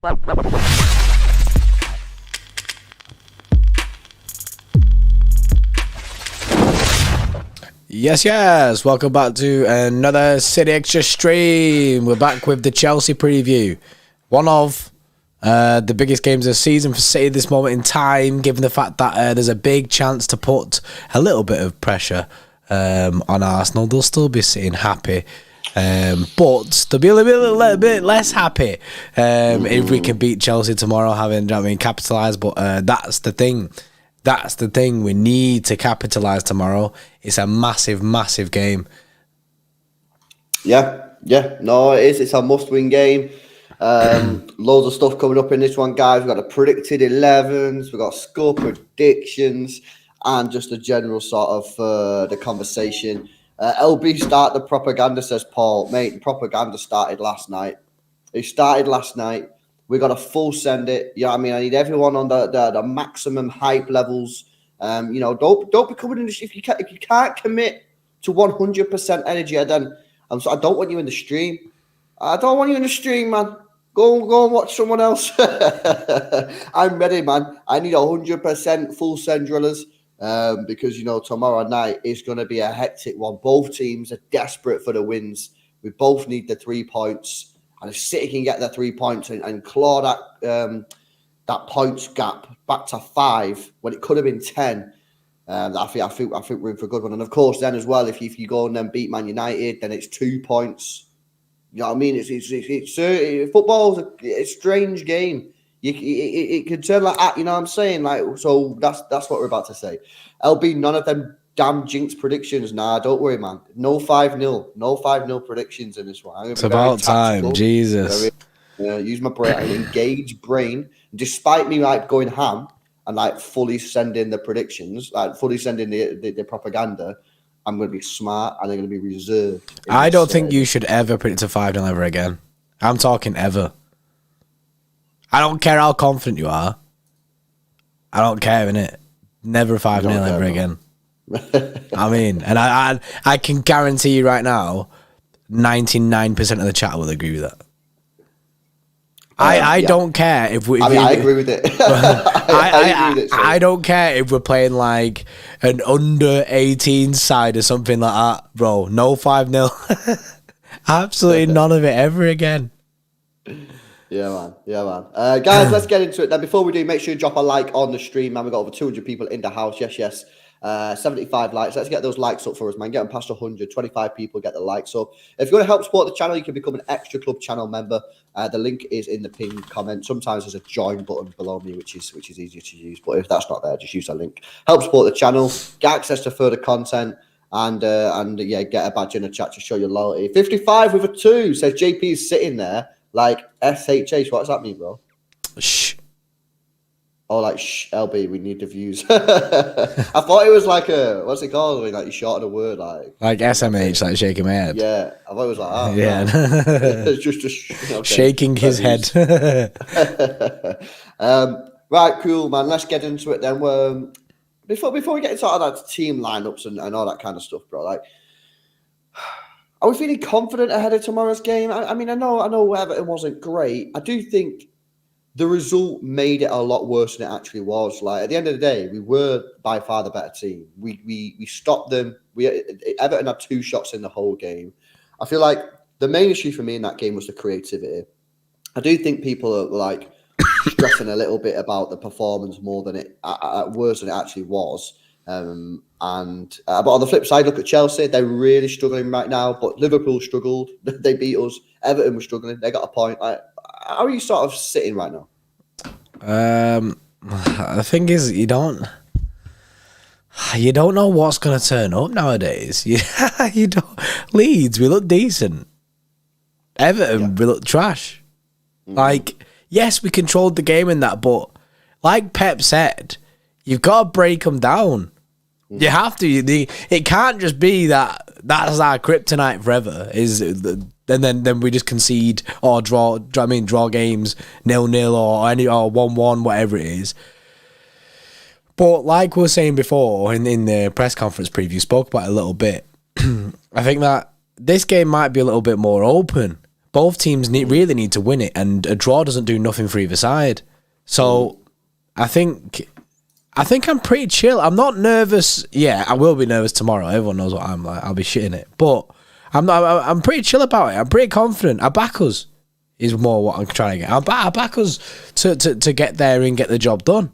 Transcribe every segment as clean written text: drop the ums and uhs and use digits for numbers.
Yes, welcome back to another City Extra stream. We're back with the Chelsea preview. One of the biggest games of the season for City at this moment in time, given the fact that there's a big chance to put a little bit of pressure on Arsenal. They'll still be sitting happy, but they'll be a little bit less happy if we can beat Chelsea tomorrow, having capitalised. But that's the thing. That's the thing. We need to capitalise tomorrow. It's a massive, massive game. Yeah. No, it is. It's a must-win game. Loads of stuff coming up in this one, guys. We've got the predicted 11s. We've got score predictions and just a general sort of the conversation. LB start the propaganda, says Paul. Mate, the propaganda started last night. It started last night. We got a full send it. Yeah, I mean, I need everyone on the maximum hype levels. Don't be coming in if you can't commit to 100% energy. Then I don't want you in the stream. I don't want you in the stream, man. Go and watch someone else. I'm ready, man. I need 100% full send drillers because tomorrow night is going to be a hectic one. Both teams are desperate for the wins. We both need the 3 points. And if City can get their 3 points and claw that points gap back to 5 when it could have been 10, I think we're in for a good one. And of course, then as well, if you go and then beat Man United, then it's 2 points. You know what I mean? It's football's a strange game. It can turn like that. You know what I'm saying? So that's what we're about to say. LB, none of them damn jinx predictions. Nah, don't worry, man. No 5-0. No 5-0 predictions in this one. It's about time. Jesus. Use my brain, an engaged brain. Despite me going ham and fully sending the predictions, fully sending the propaganda, I'm going to be smart and I'm going to be reserved. I don't think you should ever predict a 5-0 ever again. I'm talking ever. I don't care how confident you are. I don't care, innit? Never a 5-0 ever again. I mean, and I can guarantee you right now, 99% of the chat will agree with that. I don't care if we. I agree with it. I agree with it. I don't care if we're playing like an under 18 side or something like that, bro. No 5-0. Absolutely none of it ever again. Yeah, man. Guys, let's get into it. Now, before we do, make sure you drop a like on the stream, man. We've got over 200 people in the house. Yes. 75 likes. Let's get those likes up for us, man. Get them past 100. 25 people get the likes up. If you want to help support the channel, you can become an Xtra Club channel member. The link is in the pinned comment. Sometimes there's a join button below me, which is easier to use. But if that's not there, just use that link. Help support the channel. Get access to further content. And get a badge in the chat to show your loyalty. 55 with a 2 says JP is sitting there like SHH. What does that mean, bro? Shh. Oh, LB, we need the views. I thought it was like what's it called? Like you shorten a word like SMH, like shaking my head. Yeah, I thought it was like that. Yeah. It's just okay. Shaking his head. Right, cool, man. Let's get into it then. Before we get into all that team lineups and all that kind of stuff, bro, are we feeling confident ahead of tomorrow's game? I mean, I know Everton wasn't great. I do think the result made it a lot worse than it actually was. At the end of the day, we were by far the better team. We stopped them. Everton had 2 shots in the whole game. I feel like the main issue for me in that game was the creativity. I do think people are stressing a little bit about the performance more than worse than it actually was. But on the flip side, look at Chelsea. They're really struggling right now. But Liverpool struggled. They beat us. Everton was struggling. They got a point. How are you sort of sitting right now? The thing is, you don't know what's going to turn up nowadays. You don't. Leeds, we look decent. Everton, we look trash. Yes, we controlled the game in that, but like Pep said, you've got to break them down. You have to. It can't just be that's our kryptonite forever. And then we just concede or draw games 0-0 or 1-1, whatever it is. But like we were saying before in the press conference preview, spoke about it a little bit. I think that this game might be a little bit more open, both teams really need to win it, and a draw doesn't do nothing for either side. So I think I'm pretty chill. I'm not nervous. Yeah, I will be nervous tomorrow. Everyone knows what I'm like. I'll be shitting it, but I'm pretty chill about it. I'm pretty confident. I back us is more what I'm trying to get. I back us to get there and get the job done.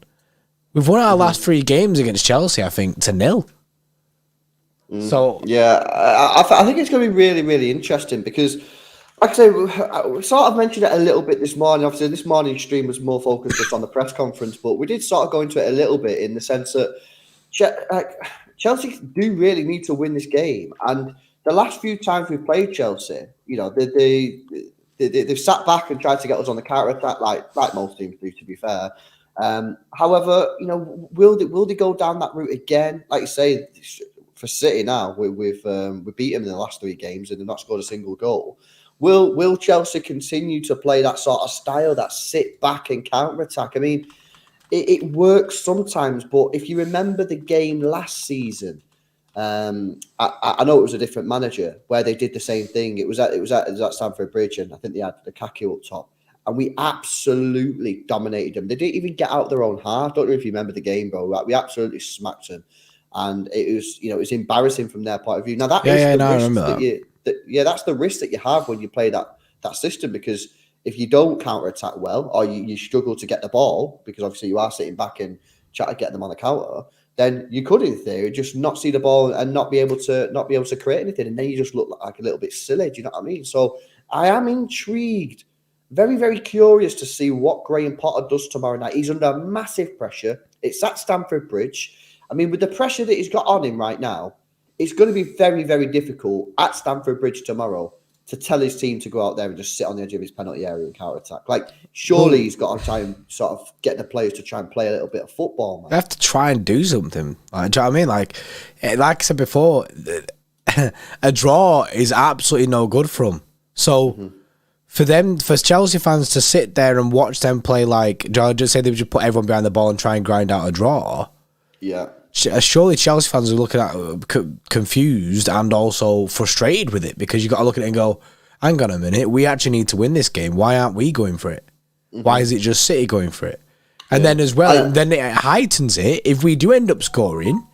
We've won our last 3 games against Chelsea, I think, to 0. So yeah, I think it's going to be really, really interesting because, like I say, we sort of mentioned it a little bit this morning. Obviously, this morning's stream was more focused just on the press conference, but we did sort of go into it a little bit in the sense that Chelsea do really need to win this game. And the last few times we've played Chelsea, you know, they've sat back and tried to get us on the counter attack, like most teams do, to be fair. However, you know, will they go down that route again? Like you say, for City now, we've beat them in the last 3 games and they've not scored a single goal. Will Chelsea continue to play that sort of style, that sit back and counter attack? I mean, it works sometimes, but if you remember the game last season, I know it was a different manager where they did the same thing. It was at Stamford Bridge, and I think they had Lukaku up top. And we absolutely dominated them. They didn't even get out their own half. Don't know if you remember the game, bro. We absolutely smacked them, and it was embarrassing from their point of view. Now that's the risk that you have when you play that system, because if you don't counter attack well, or you struggle to get the ball because obviously you are sitting back and try to get them on the counter, then you could, in theory, just not see the ball and not be able to create anything, and then you just look like a little bit silly. Do you know what I mean? So I am intrigued. Very, very curious to see what Graham Potter does tomorrow night. He's under massive pressure. It's at Stamford Bridge. I mean, with the pressure that he's got on him right now, it's going to be very, very difficult at Stamford Bridge tomorrow to tell his team to go out there and just sit on the edge of his penalty area and counter-attack. Like, surely he's got to try and sort of get the players to try and play a little bit of football, man. They have to try and do something. Like, do you know what I mean? Like I said before, a draw is absolutely no good for them. So... For Chelsea fans to sit there and watch them play, like, just say they would just put everyone behind the ball and try and grind out a draw. Yeah. Surely Chelsea fans are looking at confused and also frustrated with it, because you got to look at it and go, hang on a minute, we actually need to win this game. Why aren't we going for it? Why is it just City going for it? And then as well, then it heightens it if we do end up scoring,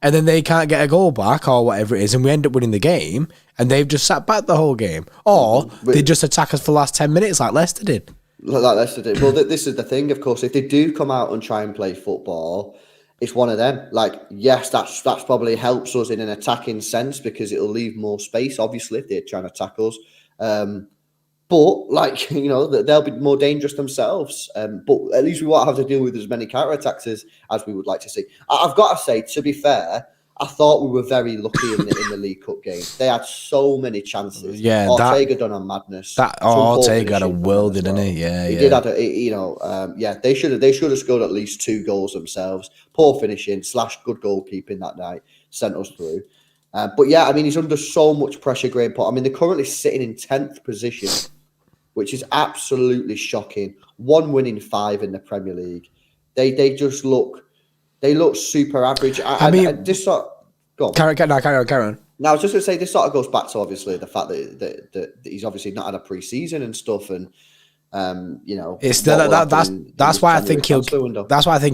and then they can't get a goal back or whatever it is, and we end up winning the game, and they've just sat back the whole game. Or they just attack us for the last 10 minutes like Leicester did. Well, this is the thing, of course. If they do come out and try and play football, it's one of them. Like, yes, that's probably helps us in an attacking sense because it'll leave more space, obviously, if they're trying to tackle us. But, like, you know, they'll be more dangerous themselves. But at least we won't have to deal with as many counter-attacks as we would like to see. I've got to say, to be fair, I thought we were very lucky in the League Cup game. They had so many chances. Yeah, Ortega done a madness. Ortega had a world, didn't he? Yeah, he did. They should have scored at least 2 goals themselves. Poor finishing / good goalkeeping that night sent us through. But yeah, I mean, he's under so much pressure, Graham Potter. I mean, they're currently sitting in 10th position, which is absolutely shocking. 1 win in 5 in the Premier League. They just look. They look super average. Go on. Carry on. Now, I was just going to say, this sort of goes back to, obviously, the fact that he's obviously not had a pre-season and stuff, and it's that's why I think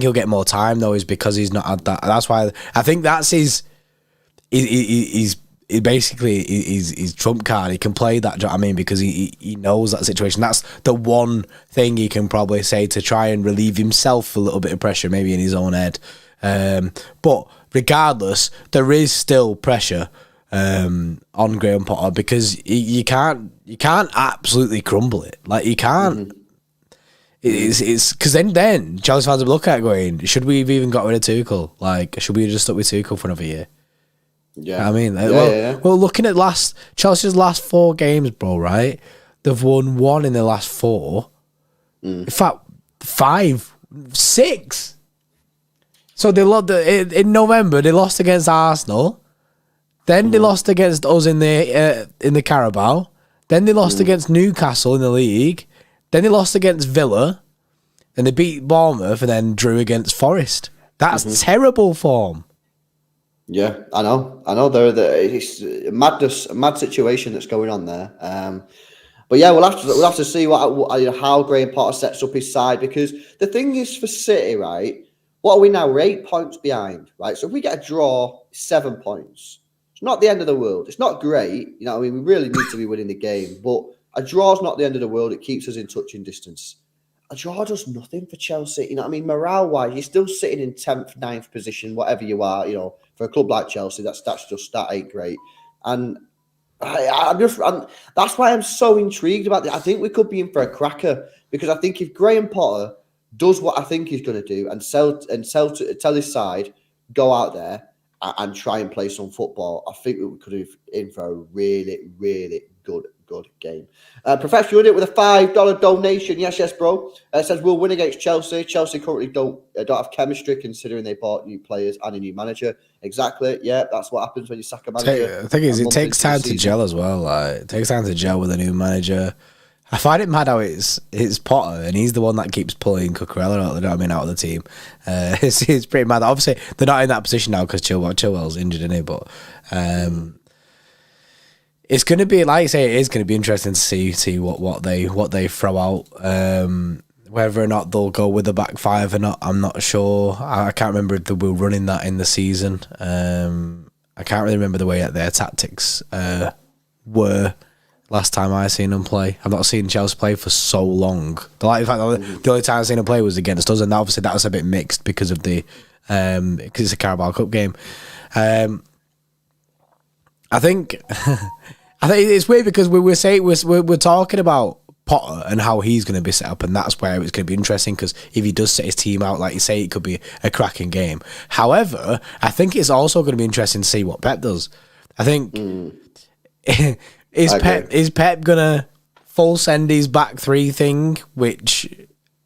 he'll get more time, though, is because he's not had that. That's why I think that's his trump card. He can play that. Do you know what I mean? Because he knows that situation. That's the one thing he can probably say to try and relieve himself a little bit of pressure, maybe in his own head. But regardless, there is still pressure on Graham Potter, because you can't absolutely crumble it. Like, you can't. It's because then Chelsea fans will look at it going, should we have even got rid of Tuchel? Like, should we have just stuck with Tuchel for another year? Yeah, I mean, well, looking at Chelsea's last 4 games, bro, right? They've won 1 in the last 4. In fact, 5, 6. So they lost in November. They lost against Arsenal. Then they lost against us in the Carabao. Then they lost against Newcastle in the league. Then they lost against Villa, and they beat Bournemouth, and then drew against Forest. That's terrible form. Yeah, I know. It's a mad situation that's going on there. But yeah, we'll have to see how Graham Potter sets up his side, because the thing is for City, right? What are we now? We're 8 points behind, right? So if we get a draw, 7 points. It's not the end of the world. It's not great, you know. I mean, we really need to be winning the game, but a draw's not the end of the world. It keeps us in touching distance. A draw does nothing for Chelsea. You know what I mean? Morale-wise, you're still sitting in 10th, 9th position, whatever you are. You know, for a club like Chelsea, that ain't great. And that's why I'm so intrigued about it. I think we could be in for a cracker, because I think if Graham Potter does what I think he's going to do and tell his side, go out there and try and play some football, I think we could be in for a really, really good game. Professional did it with a $5 donation. Yes, bro. It says we'll win against Chelsea. Chelsea currently don't have chemistry, considering they bought new players and a new manager. Exactly. Yeah, that's what happens when you sack a manager. The thing is, it takes time to gel as well. Like, it takes time to gel with a new manager. I find it mad how it's Potter, and he's the one that keeps pulling Cucurella out of the team. It's pretty mad. Obviously, they're not in that position now because Chilwell's injured, isn't he? But it's going to be, like you say, it is going to be interesting to see what they throw out. Whether or not they'll go with the back five or not, I'm not sure. I can't remember if they were running that in the season. I can't really remember the way that their tactics were last time I seen them play. I've not seen Chelsea play for so long. The only time I've seen them play was against us, and obviously that was a bit mixed because of because it's a Carabao Cup game. I think it's weird because we're talking about Potter and how he's going to be set up, and that's where it's going to be interesting, because if he does set his team out, like you say, it could be a cracking game. However, I think it's also going to be interesting to see what Pep does. I think is Pep going to full send his back three thing, which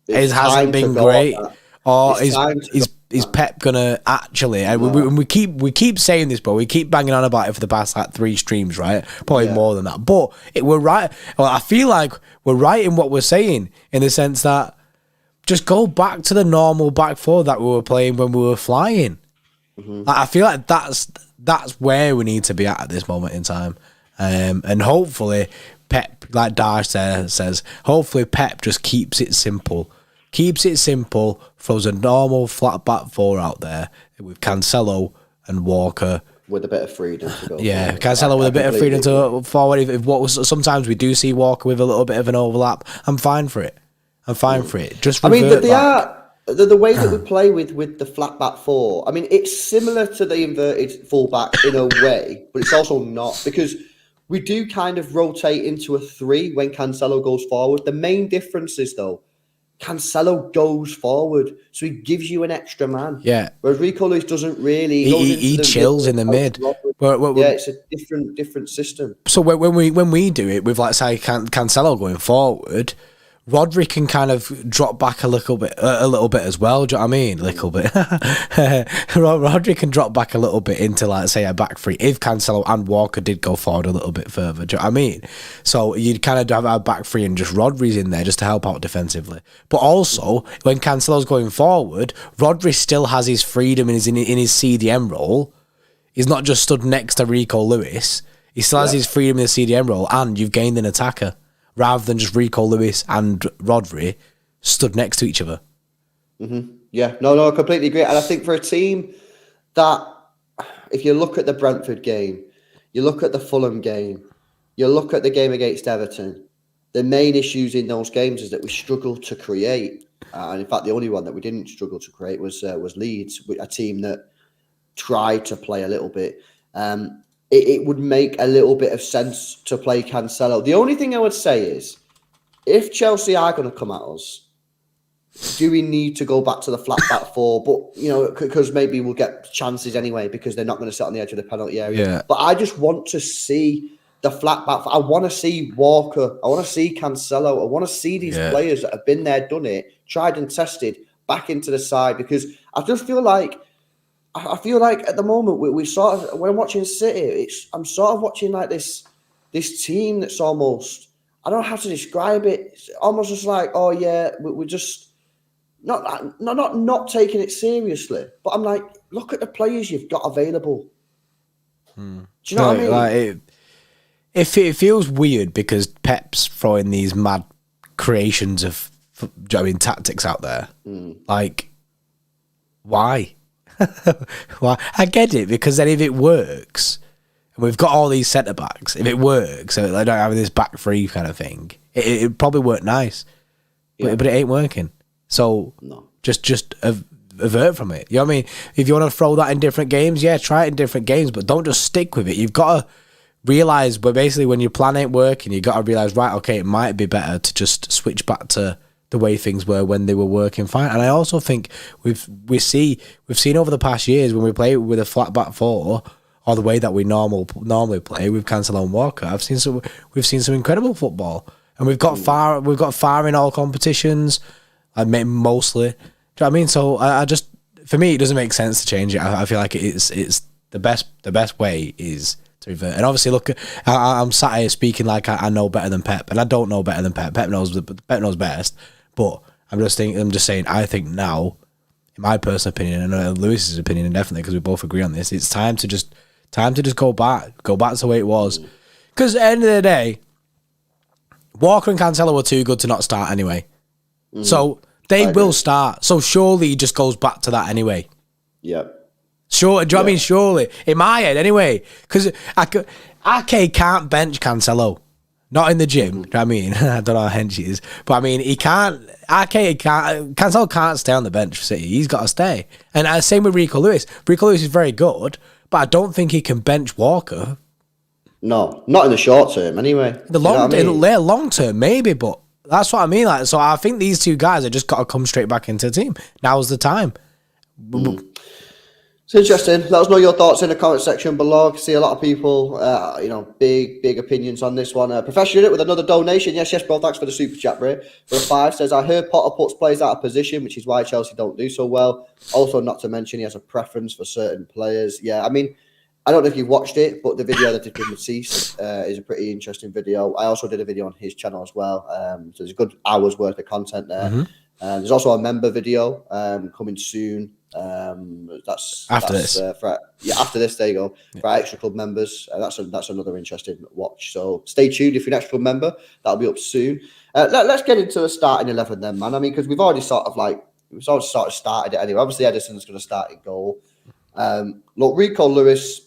hasn't been great, or is Pep gonna actually? And we keep saying this, but we keep banging on about it for the past like 3 streams, right? Probably more than that. But we're right. Well, I feel like we're right in what we're saying, in the sense that just go back to the normal back four that we were playing when we were flying. Mm-hmm. I feel like that's where we need to be at this moment in time, and hopefully Pep, like Dash says, hopefully Pep just keeps it simple. Throws a normal flat back four out there with Cancelo and Walker. With a bit of freedom to go. Yeah, Cancelo with a bit of freedom to forward. Sometimes we do see Walker with a little bit of an overlap. I'm fine for it. Just revert the way that we play with the flat back four. I mean, it's similar to the inverted fullback in a way, but it's also not, because we do kind of rotate into a 3 when Cancelo goes forward. The main difference is, though, Cancelo goes forward, so he gives you an extra man. Yeah. Whereas Rico Lewis doesn't really. He chills in the mid. It's a different system. So when we do it with, like, say, Cancelo going forward, Rodri can kind of drop back a little bit as well. Do you know what I mean? A little bit. Rodri can drop back a little bit into, like, say, a back three if Cancelo and Walker did go forward a little bit further. Do you know what I mean? So you'd kind of have our back three and just Rodri's in there just to help out defensively. But also, when Cancelo's going forward, Rodri still has his freedom in his CDM role. He's not just stood next to Rico Lewis. He still has his freedom in the CDM role, and you've gained an attacker, rather than just Rico Lewis and Rodri stood next to each other. Mm-hmm. Yeah, no, I completely agree. And I think for a team that, if you look at the Brentford game, you look at the Fulham game, you look at the game against Everton, the main issues in those games is that we struggled to create. And in fact, the only one that we didn't struggle to create was Leeds, a team that tried to play a little bit. It would make a little bit of sense to play Cancelo. The only thing I would say is, if Chelsea are going to come at us, do we need to go back to the flat back four? But, you know, because maybe we'll get chances anyway, because they're not going to sit on the edge of the penalty area. Yeah. But I just want to see the flat back. I want to see Walker. I want to see Cancelo. I want to see these players that have been there, done it, tried and tested, back into the side, because I just feel like at the moment we sort of, when I'm watching City, I'm sort of watching like this team that's almost, I don't know how to describe it. It's almost just like, oh yeah, we're just not taking it seriously. But I'm like, look at the players you've got available. Do you know what I mean? it feels weird because Pep's throwing these mad creations of, tactics out there. Like, why? Why? I get it, because then if it works, and we've got all these centre backs, if it works, so I don't have this back three kind of thing, it probably work nice, but it ain't working. So just avert from it. You know what I mean? If you want to throw that in different games, try it in different games, but don't just stick with it. You've got to realise, but basically when your plan ain't working, you got to realise, right, okay, it might be better to just switch back to the way things were when they were working fine. And I also think we've seen over the past years when we play with a flat back four, or the way that we normally play with Cancelo and Walker, we've seen some incredible football, and we've got far in all competitions, mostly. Do you know what I mean? So I just, for me, it doesn't make sense to change it. I feel like it's the best way is to revert. And obviously, look, I'm sat here speaking like I know better than Pep, and I don't know better than Pep. Pep knows best, but I'm just saying. I think now, in my personal opinion, and Lewis's opinion, definitely, because we both agree on this, it's time to just go back to the way it was. Because at the end of the day, Walker and Cancelo were too good to not start anyway. So they will start. So surely he just goes back to that anyway. Yep. Sure, do you know what I mean? Surely. In my head, anyway. Because Ake can't bench Cancelo. Not in the gym. Do you know what I mean? I don't know how hench he is. But I mean, Cancelo can't stay on the bench for City. He's got to stay. And same with Rico Lewis. Rico Lewis is very good, but I don't think he can bench Walker. No, not in the short term, anyway. Long term, maybe, but that's what I mean. Like, so I think these two guys have just got to come straight back into the team. Now's the time. It's interesting. Let us know your thoughts in the comment section below. I can see a lot of people, big opinions on this one. Professional Unit with another donation. Yes, bro. Thanks for the super chat, bro. For a 5 says, I heard Potter puts players out of position, which is why Chelsea don't do so well. Also, not to mention he has a preference for certain players. Yeah, I mean, I don't know if you've watched it, but the video that I did with Matisse is a pretty interesting video. I also did a video on his channel as well. So there's a good hour's worth of content there. There's also a member video coming soon. After this, there you go. For our Xtra Club members, that's another interesting watch. So stay tuned. If you're an Xtra Club member, that'll be up soon. Let's get into the starting 11 then, man. I mean, because we've already sort of started it anyway. Obviously, Edison's going to start at goal. Look, Rico Lewis,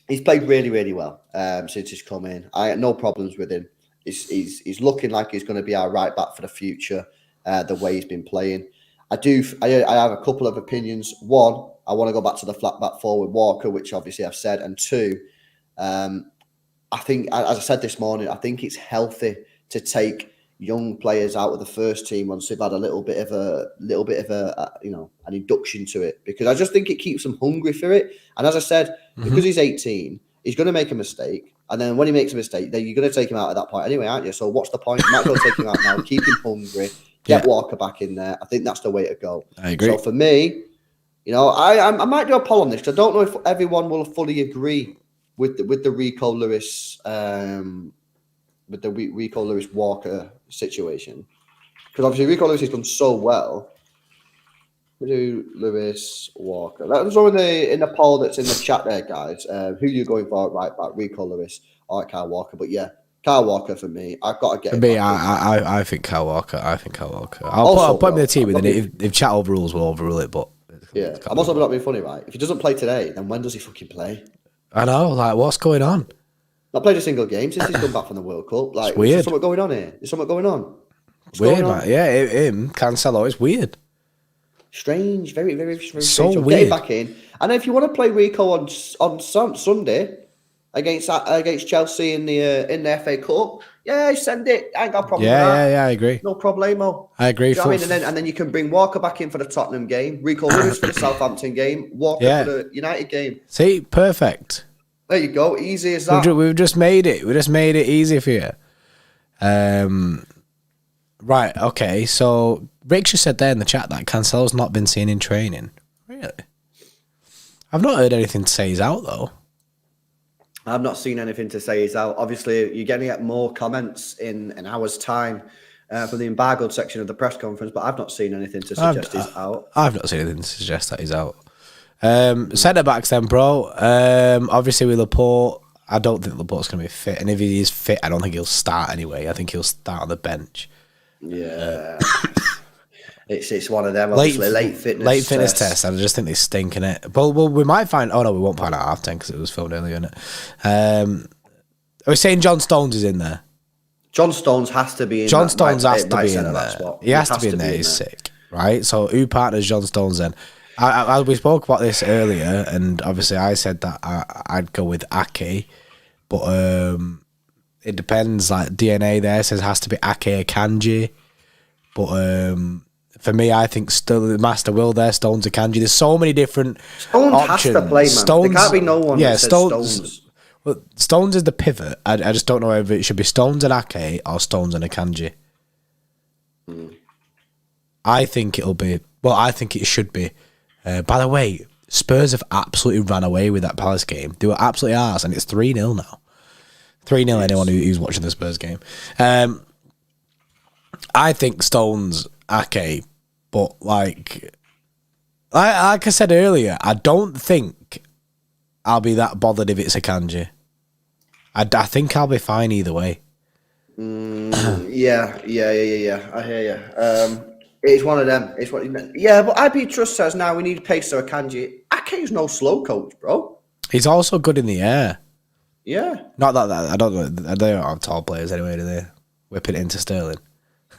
he's played really, really well since he's come in. I had no problems with him. He's looking like he's going to be our right back for the future. The way he's been playing. I have a couple of opinions. One, I want to go back to the flat back four with Walker, which obviously I've said. And two, I think, as I said this morning, I think it's healthy to take young players out of the first team once they've had a little bit of an induction to it, because I just think it keeps them hungry for it. And as I said, because he's 18, he's going to make a mistake. And then when he makes a mistake, then you're going to take him out at that point anyway, aren't you? So what's the point? You might as well take him out now, keep him hungry. Get Walker back in there. I think that's the way to go. I agree. So for me, I might do a poll on this, because I don't know if everyone will fully agree with the Rico Lewis Rico Lewis Walker situation, because obviously Rico Lewis has done so well. We do Lewis Walker. Let us know in the poll that's in the chat there, guys. Who you going for right back, Rico Lewis or Kyle Walker? But yeah. Kyle Walker for me. I've got to get him. For me, I think Kyle Walker. I'll put him in the team with it. If chat overrules, we'll overrule it. But yeah, I'm also not being funny, right? If he doesn't play today, then when does he fucking play? I know. Like, what's going on? Not played a single game since he's come back from the World Cup. Like, it's weird. There's something going on here. There's something going on. Weird, man. Yeah, him, Cancelo. It's weird. Strange. Very, very strange. So weird. Get him back in. And if you want to play Rico on Sunday against Chelsea in the FA Cup, yeah, send it. I ain't got a problem with that. Yeah, I agree. No problemo. I agree. You know what I mean? And then you can bring Walker back in for the Tottenham game, Rico Lewis for the Southampton game, Walker for the United game. See, perfect. There you go. Easy as that. We've just made it. We just made it easy for you. Right, okay. So Rick just said there in the chat that Cancelo's not been seen in training. Really? I've not heard anything to say he's out, though. I've not seen anything to say he's out. Obviously, you're going to get more comments in an hour's time from the embargoed section of the press conference, but I've not seen anything to suggest he's out. I've not seen anything to suggest that he's out. Centre backs then, bro. Obviously with Laporte, I don't think Laporte's going to be fit. And if he is fit, I don't think he'll start anyway. I think he'll start on the bench. Yeah. It's one of them, obviously. Late fitness test. I just think they stink in it. Well, we might find... Oh, no, we won't find out half 10 because it was filmed earlier, isn't it? Are we saying John Stones is in there? John Stones has to be in John Stones has to be in there. Spot. He has to be in there. He's sick, right? So who partners John Stones then? We spoke about this earlier, and obviously I said that I'd go with Ake, but it depends. Like DNA there says has to be Ake or Kanji, but for me, I think still the Master Will there, Stones or Kanji. There's so many different options. Has to play, man. Stones, there can't be no one. That says Stones. Well, Stones is the pivot. I just don't know if it should be Stones and Ake or Stones and Akanji. I think it'll be... Well, I think it should be. By the way, Spurs have absolutely ran away with that Palace game. They were absolutely arse, and it's 3-0 now. 3-0 anyone who's watching the Spurs game. I think Stones, Ake, but like I said earlier, I don't think I'll be that bothered if it's Akanji. I think I'll be fine either way. Yeah. I hear you. It's one of them. It's what you meant. Yeah, but IB Trust says now we need pace to Akanji. Ake's no slow coach, bro. He's also good in the air. Yeah. Not that I don't know. They don't have tall players anyway, do they? Whipping it into Sterling.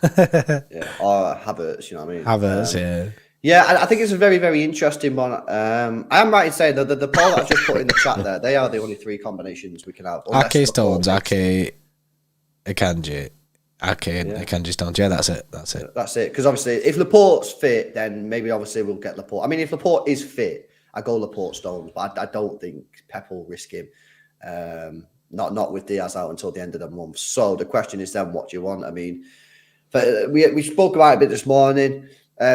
Yeah, or Havertz, you know what I mean? Havertz, yeah. Yeah, I think it's a very, very interesting one. I am right in saying that the poll that I just put in the chat there, they are the only three combinations we can have. Ake Stones, Ake Akanji. Akanji Stones. Yeah, that's it. That's it. Because obviously, if Laporte's fit, then maybe obviously we'll get Laporte. I mean, if Laporte is fit, I go Laporte Stones, but I don't think Pep will risk him. Not with Diaz out until the end of the month. So the question is then, what do you want? I mean, but we spoke about it a bit this morning.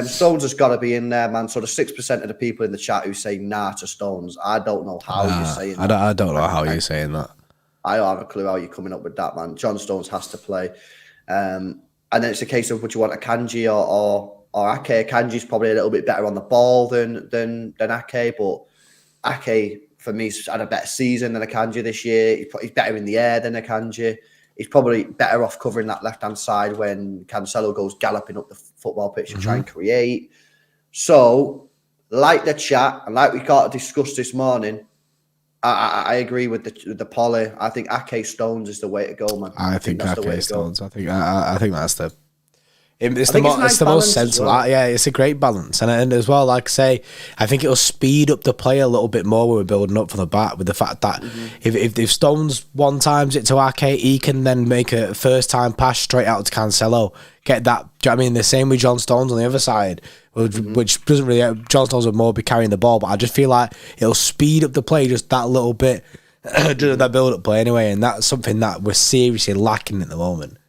Stones has got to be in there, man. So the 6% of the people in the chat who say nah to Stones, I don't know how you're saying that. I don't know how you're saying that. I don't have a clue how you're coming up with that, man. John Stones has to play. And then it's a case of would you want Akanji or Ake? Akanji's probably a little bit better on the ball than Ake, but Ake for me has had a better season than Akanji this year. He's better in the air than Akanji. He's probably better off covering that left-hand side when Cancelo goes galloping up the football pitch and try and create. So, like the chat and like we got to discuss this morning, I agree with the poly. I think Ake Stones is the way to go, man. I think that's Ake Stones. I think that's the. It's the most sensible. Well. Yeah, it's a great balance, and as well, like I say, I think it'll speed up the play a little bit more when we're building up from the back. With the fact that if Stones one times it to Ake, he can then make a first time pass straight out to Cancelo. Get that? Do you know what I mean? The same with John Stones on the other side, which doesn't really. John Stones would more be carrying the ball, but I just feel like it'll speed up the play just that little bit, that build up play anyway, and that's something that we're seriously lacking at the moment.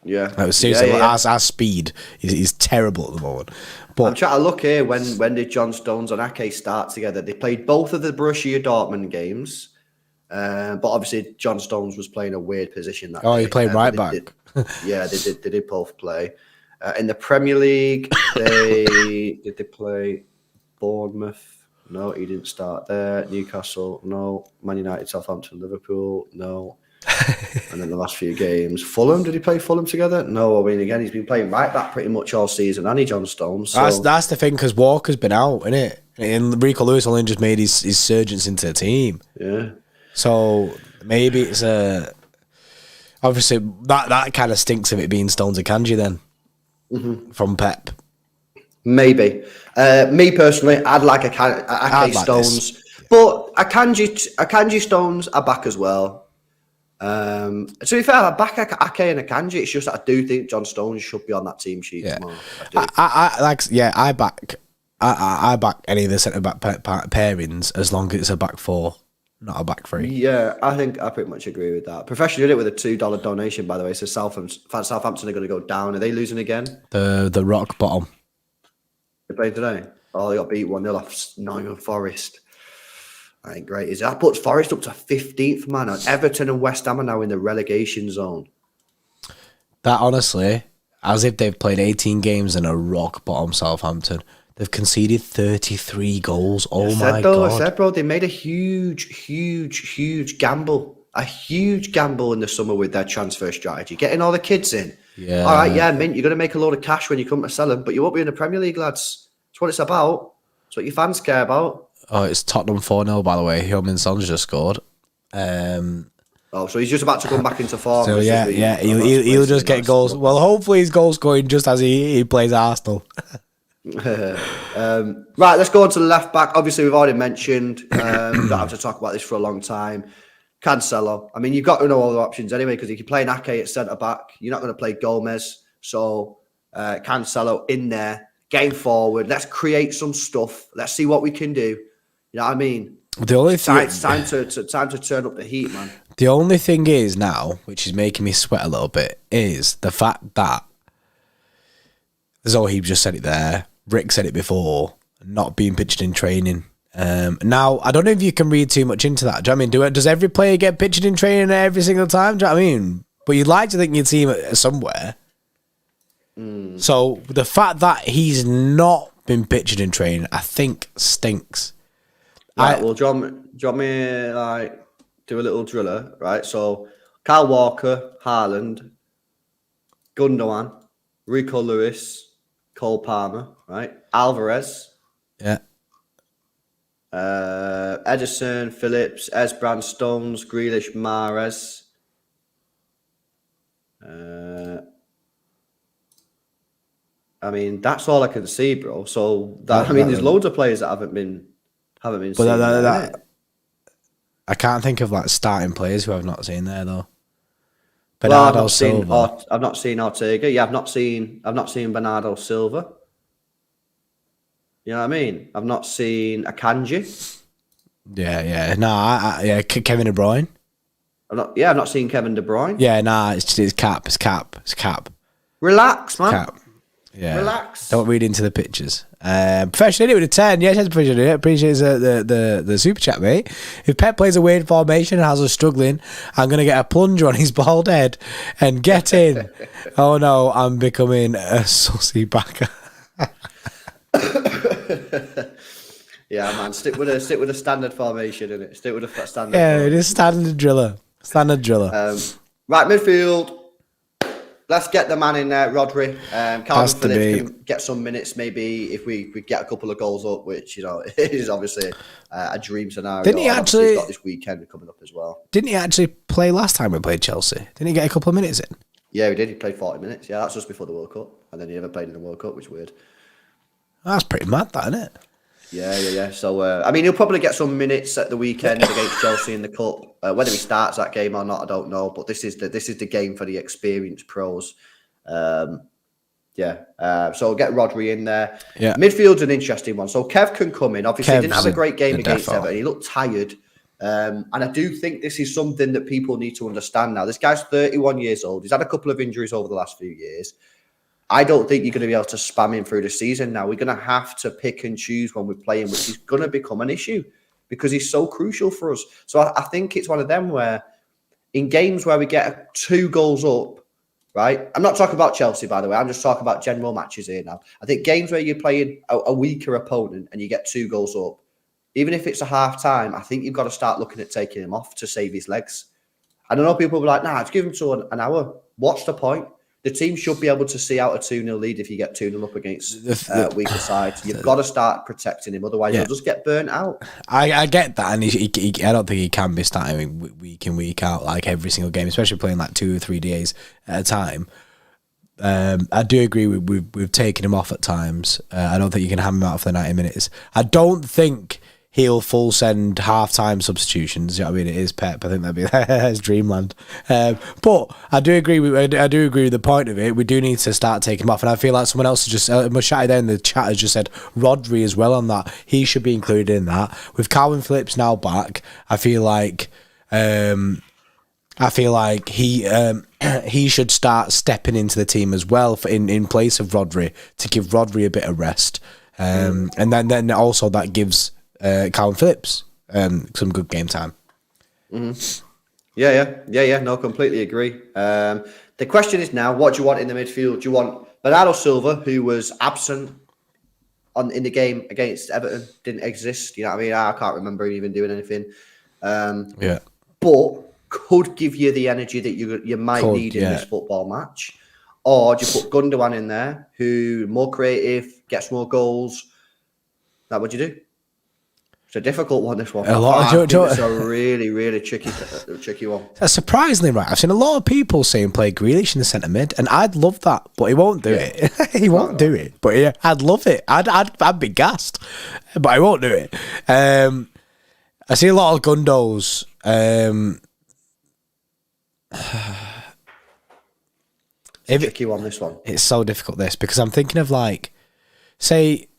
Yeah, like, seriously, our speed is terrible at the moment. But I'm trying to look here. When did John Stones and Ake start together? They played both of the Borussia Dortmund games, but obviously John Stones was playing a weird position. He played right back. They did both play in the Premier League. Did they play Bournemouth? No, he didn't start there. Newcastle, no. Man United, Southampton, Liverpool, no. And then the last few games, Fulham. Did he play Fulham together? No. I mean, again, he's been playing right back pretty much all season, and he John Stones. So. That's the thing, because Walker's been out, isn't it? And Rico Lewis only just made his surgence into the team. Yeah. So maybe it's obviously that kind of stinks of it being Stones and Kanji then from Pep. Maybe. Me personally, I'd like Ake Stones, but Akanji Stones are back as well. To be fair, I back Ake and Akanji. It's just that I do think John Stones should be on that team sheet tomorrow. I back any of the centre back pairings as long as it's a back four, not a back three. Yeah, I think I pretty much agree with that. Professional did it with a $2 donation, by the way. So Southampton are going to go down. Are they losing again? The rock bottom. They played today. Oh, they got beat 1-0 off Nottingham Forest. I think great. That puts Forest up to 15th, man. Everton and West Ham are now in the relegation zone. That honestly, as if they've played 18 games in a rock bottom Southampton. They've conceded 33 goals. Oh my God. I said, bro, they made a huge gamble. A huge gamble in the summer with their transfer strategy. Getting all the kids in. Yeah. All right, yeah, Mint, you're going to make a load of cash when you come to sell them, but you won't be in the Premier League, lads. That's what it's about. That's what your fans care about. Oh, it's Tottenham 4-0, by the way. Heung-min Son's just scored. So he's just about to come back into form. So yeah, he'll just get goals. Well, hopefully his goal scoring just as he plays Arsenal. Right, let's go on to the left back. Obviously, we've already mentioned. Don't have to talk about this for a long time. Cancelo. I mean, you've got to know all the options anyway, because if you're playing Ake at centre back, you're not going to play Gomez. So Cancelo in there, game forward. Let's create some stuff. Let's see what we can do. You know what I mean? The only thing, it's time to turn up the heat, man. The only thing is now, which is making me sweat a little bit, is the fact that Zoe just said it there. Rick said it before. Not being pitched in training. Now, I don't know if you can read too much into that. Do you know what I mean? Does every player get pitched in training every single time? Do you know what I mean? But you'd like to think you'd see him somewhere. So the fact that he's not been pitched in training, I think stinks. Right, well, do you want me like do a little driller, right? So Kyle Walker, Haaland, Gundogan, Rico Lewis, Cole Palmer, right? Alvarez. Yeah. Ederson, Phillips, Esbrand, Stones, Grealish, Mahrez. I mean, that's all I can see, bro. So there's loads of players that haven't been seen. But I can't think of like starting players who I've not seen there though. Bernardo Silva. I've not seen Ortega. Yeah, I've not seen Bernardo Silva. You know what I mean? I've not seen Akanji. Yeah. No, Kevin De Bruyne. I've not seen Kevin De Bruyne. Yeah, nah, it's Cap. Relax, man. Cap. Yeah. Relax. Don't read into the pictures. Professional idiot with a 10. Yes, that's professional idiot. Appreciate the super chat, mate. If Pep plays a weird formation and has us struggling, I'm going to get a plunger on his bald head and get in. Oh no, I'm becoming a sussy backer. Yeah, man. Stick with a standard formation, innit? Stick with a standard. Yeah, formation. it is standard driller. Right, midfield. Let's get the man in there, Rodri. Calvin Phillips can get some minutes, maybe if we get a couple of goals up, which is obviously a dream scenario. Didn't he actually? He's got this weekend coming up as well. Didn't he actually play last time we played Chelsea? Didn't he get a couple of minutes in? Yeah, he did. He played 40 minutes. Yeah, that's just before the World Cup, and then he never played in the World Cup, which is weird. That's pretty mad, that, isn't it? Yeah. So, I mean, he'll probably get some minutes at the weekend against Chelsea in the Cup. Whether he starts that game or not, I don't know. But this is the game for the experienced pros. So get Rodri in there. Yeah. Midfield's an interesting one. So Kev can come in. Obviously, he didn't have a great game against Everton. He looked tired. And I do think this is something that people need to understand now. This guy's 31 years old. He's had a couple of injuries over the last few years. I don't think you're going to be able to spam him through the season now. We're going to have to pick and choose when we're playing, which is going to become an issue because he's so crucial for us. So I think it's one of them where in games where we get 2 goals up, right? I'm not talking about Chelsea, by the way. I'm just talking about general matches here now. I think games where you're playing a weaker opponent and you get 2 goals up, even if it's a half time, I think you've got to start looking at taking him off to save his legs. I don't know, people will be like, nah, just give him to an hour. What's the point? The team should be able to see out a 2-0 lead if you get 2-0 up against weaker sides. You've got to start protecting him, otherwise he'll just get burnt out. I get that, and I don't think he can be starting week in, week out, like every single game, especially playing like 2 or 3 days at a time. I do agree with taking him off at times. I don't think you can have him out for the 90 minutes. I don't think he'll full send half-time substitutions. You know what I mean? It is Pep. I think that'd be his dreamland. But I do agree with the point of it. We do need to start taking him off, and I feel like someone else has just Mashai there in the chat has just said Rodri as well on that. He should be included in that. With Calvin Phillips now back, I feel like he should start stepping into the team as well in place of Rodri to give Rodri a bit of rest, and then also that gives Calvin Phillips some good game time. Mm-hmm. Yeah. No, completely agree. The question is now, what do you want in the midfield? Do you want Bernardo Silva, who was absent in the game against Everton, didn't exist? You know what I mean? I can't remember him even doing anything. But could give you the energy that you might need in this football match. Or do you put Gundogan in there, who more creative, gets more goals? That what you do? It's a difficult one, this one. It's a really, really tricky one. Surprisingly, right, I've seen a lot of people saying play Grealish in the centre mid, and I'd love that, but he won't do it. He won't do it. But yeah, I'd love it. I'd be gassed, but I won't do it. I see a lot of Gundos. Tricky one, this one. It's so difficult, this, because I'm thinking of like, say.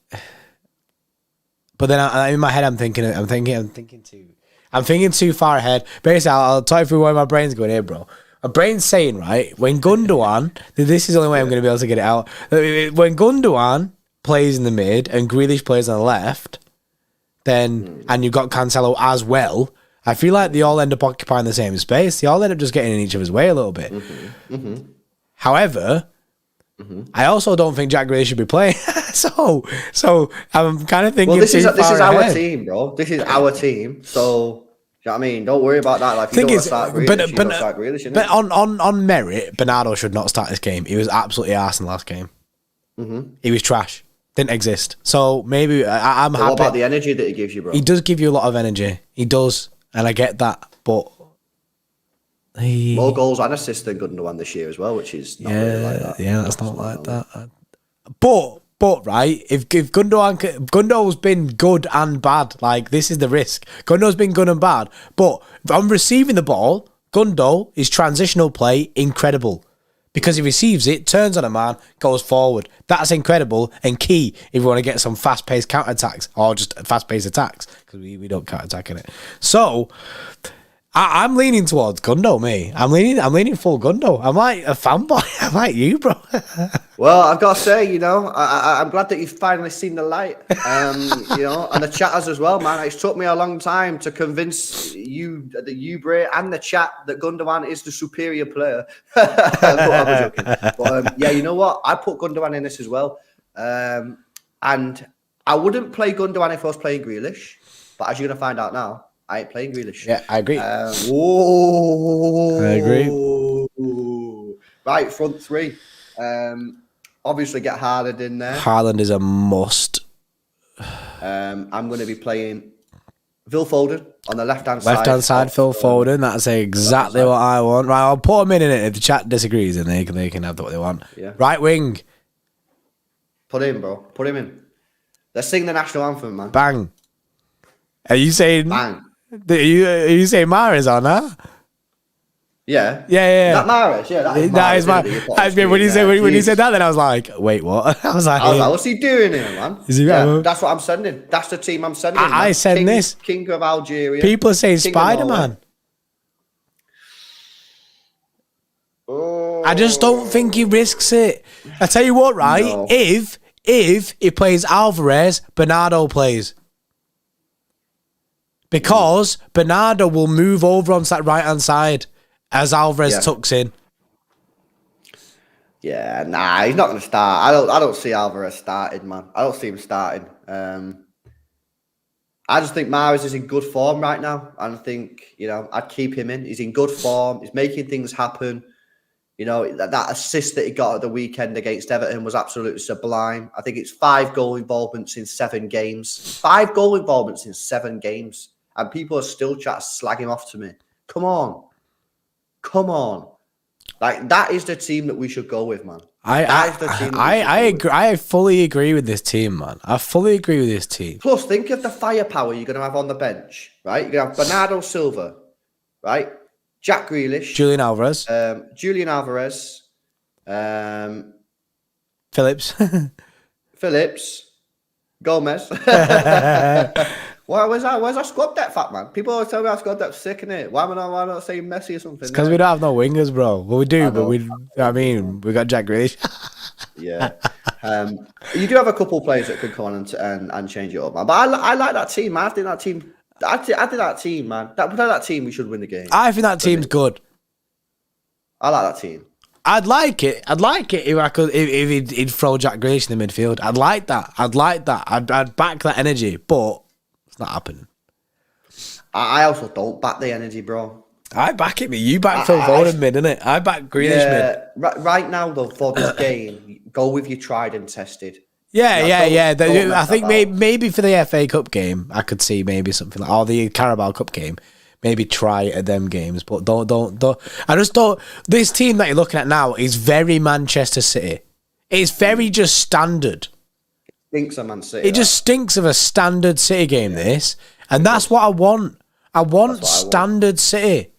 But then in my head, I'm thinking too far ahead. Basically, I'll tell you through where my brain's going here, bro. My brain's saying, right, when Gundogan, this is the only way I'm going to be able to get it out. When Gundogan plays in the mid and Grealish plays on the left, then and you've got Cancelo as well, I feel like they all end up occupying the same space. They all end up just getting in each other's way a little bit. However, I also don't think Jack Grealish should be playing. so I'm kind of thinking. Well, this is our team, bro. This is our team. So, you know what I mean? Don't worry about that. Like, you don't start Grealish, but on merit, Bernardo should not start this game. He was absolutely arse in the last game. He was trash. Didn't exist. So maybe I'm happy. What about the energy that he gives you, bro? He does give you a lot of energy. He does, and I get that, but. More goals and assists than Gundogan this year as well, which is not really like that. Yeah, that's not like that. But right, if Gundo's been good and bad, like this is the risk. Gundo's been good and bad, but on receiving the ball, Gundo is transitional play incredible. Because he receives it, turns on a man, goes forward. That's incredible and key if you want to get some fast-paced counter-attacks or just fast-paced attacks, because we don't counter-attack in it. So I'm leaning towards Gundo, me. I'm leaning full Gundo. I'm like a fanboy. I'm like you, bro. Well, I've got to say, you know, I'm glad that you've finally seen the light. You know, and the chatters as well, man. It's took me a long time to convince you, Bray, and the chat that Gundogan is the superior player. But I was joking. But yeah, you know what? I put Gundogan in this as well. And I wouldn't play Gundogan if I was playing Grealish. But as you're going to find out now, I ain't playing Grealish. Yeah, I agree. I agree. Right, front three. Obviously, get Haaland in there. Haaland is a must. I'm going to be playing Phil Foden on the left-hand side. Left-hand side, Phil Foden. That's exactly what I want. Right, I'll put him in it. If the chat disagrees, then they can have what they want. Yeah. Right wing. Put him, bro. Put him in. Let's sing the national anthem, man. Bang. Are you saying... Bang. Are you saying Mahrez on that? Yeah. Yeah. That Mahrez, yeah. That is Mahrez. When you said that, then I was like, wait, what? I was like, what's he doing here, man? Is he that's what I'm sending. That's the team I'm sending. I send this. King of Algeria. People are saying Spider-Man. I just don't think he risks it. I tell you what, right? No. If he plays Alvarez, Bernardo plays. Because Bernardo will move over onto that right-hand side as Alvarez tucks in. Yeah, nah, he's not going to start. I don't see Alvarez starting, man. I don't see him starting. I just think Mahrez is in good form right now. And I think, you know, I'd keep him in. He's in good form. He's making things happen. You know, that assist that he got at the weekend against Everton was absolutely sublime. I think it's 5 goal involvements in 7 games. 5 goal involvements in 7 games. And people are still trying to slag him off to me. Come on. Like, that is the team that we should go with, man. I agree. I fully agree with this team, man. I fully agree with this team. Plus, think of the firepower you're going to have on the bench, right? You're going to have Bernardo Silva, right? Jack Grealish. Julian Alvarez. Phillips. Gomez. Where's our squad depth at, man? People always tell me our squad depth's sick, innit? Why am I not saying Messi or something? It's because we don't have no wingers, bro. Well, we do, but we got Jack Grealish. Yeah. You do have a couple of players that could come on and change it up, man. But I like that team, man. I think that team, man. That team, we should win the game. I think that team's good. I like that team. I'd like it. I'd like it if I could. If he'd throw Jack Grealish in the midfield, I'd like that. I'd back that energy, but it's not happening. I also don't back the energy, bro. I back it, but you back Phil Foden mid, innit? I back Grealish mid. Right now, though, for this game, go with your tried and tested. Yeah. I think maybe for the FA Cup game, I could see maybe something like, or the Carabao Cup game, maybe try it at them games. But don't. I just don't. This team that you're looking at now is very Manchester City. It's very just standard. Stinks of Man City. It just stinks of a standard City game, this. And that's what I want. I want standard City.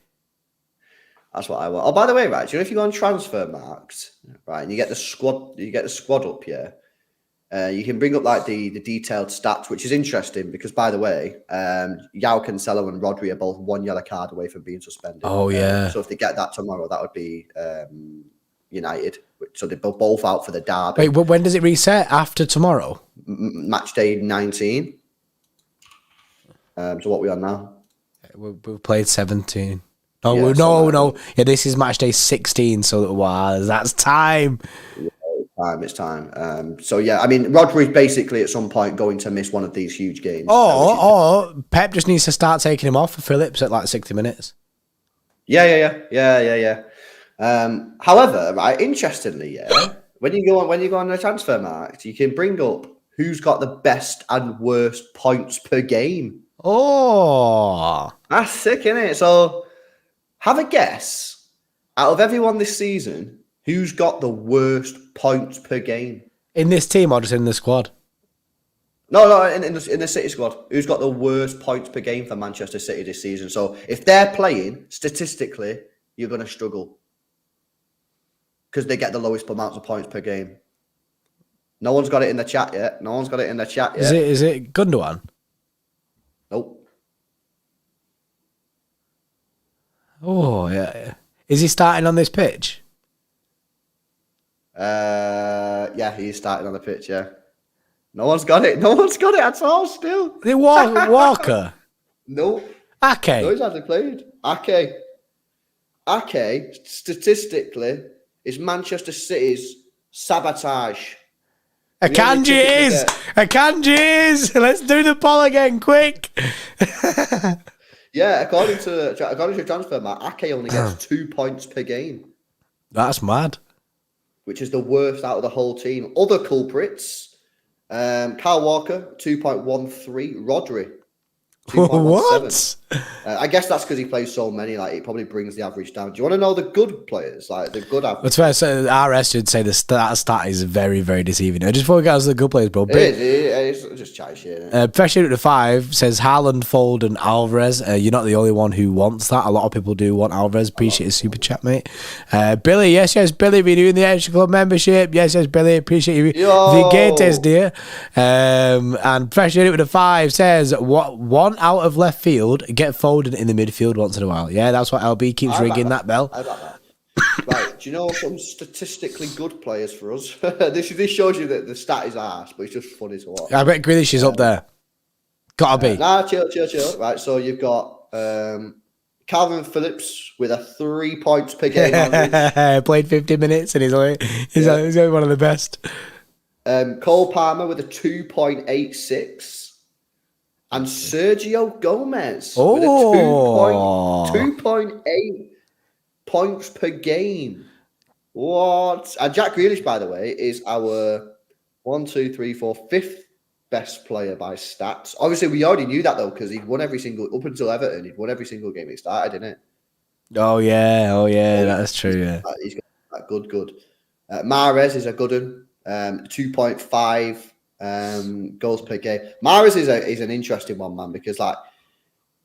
That's what I want. Oh, by the way, right, do you know if you go on transfer marks, right, and you get the squad up, yeah, you can bring up like the detailed stats, which is interesting because, by the way, João Cancelo and Rodri are both 1 yellow card away from being suspended. Oh yeah. So if they get that tomorrow, that would be United. So they're both out for the derby. Wait, when does it reset? After tomorrow? Match day 19. So what are we on now? We've played 17. Oh, Yeah, no. Yeah, this is match day 16, so that's time. It's time. So, yeah, I mean, Rodri's basically at some point going to miss one of these huge games. Or Pep just needs to start taking him off for Phillips at like 60 minutes. Yeah. However, right, interestingly, yeah, when you go on the transfer market, you can bring up who's got the best and worst points per game. Oh, that's sick, isn't it? So, have a guess. Out of everyone this season, who's got the worst points per game? In this team or just in the squad? No, in the City squad. Who's got the worst points per game for Manchester City this season? So, if they're playing, statistically, you're going to struggle. Because they get the lowest amounts of points per game. No one's got it in the chat yet. Is it Gundogan? Nope. Oh, yeah. Is he starting on this pitch? Yeah, he's starting on the pitch, yeah. No one's got it at all still. Is it Walker? No. Ake? No, he's hardly played. Ake, statistically, is Manchester City's sabotage. Akanji is! Let's do the poll again, quick! Yeah, according to Transfermarkt, Ake only gets 2 points per game. That's mad. Which is the worst out of the whole team. Other culprits, Kyle Walker, 2.13. Rodri, 2.17. What? I guess that's because he plays so many. Like, it probably brings the average down. Do you want to know the good players? Like, the good average? That's fair. So RS should say the stat is very, very deceiving. I just thought it was the good players, bro. It's just chat shit. Fresh out of 5 says Haaland, Foden, Alvarez. You're not the only one who wants that. A lot of people do want Alvarez. Appreciate his super chat, mate. Billy, yes, Billy, renewing the Xtra Club membership. Yes, Billy, appreciate you. The gates, dear. And Fresh out of 5 says, what one out of left field, get Foden in the midfield once in a while. Yeah, that's what LB keeps ringing that bell. I like that. Right, do you know some statistically good players for us? This shows you that the stat is arse, but it's just funny to watch. I bet Grealish is up there. Gotta be. Chill. Right, so you've got Calvin Phillips with a 3 points per game average. Played 50 minutes and he's only one of the best. Cole Palmer with a 2.86. And Sergio Gomez with a 2.8 points per game. What? And Jack Grealish, by the way, is our 5th best player by stats. Obviously, we already knew that, though, because he'd won up until Everton, he'd won every single game he started, didn't it? Oh, yeah, that's true, yeah. He's got that good. Mahrez is a good one, 2.5 goals per game. Mahrez is an interesting one, man, because like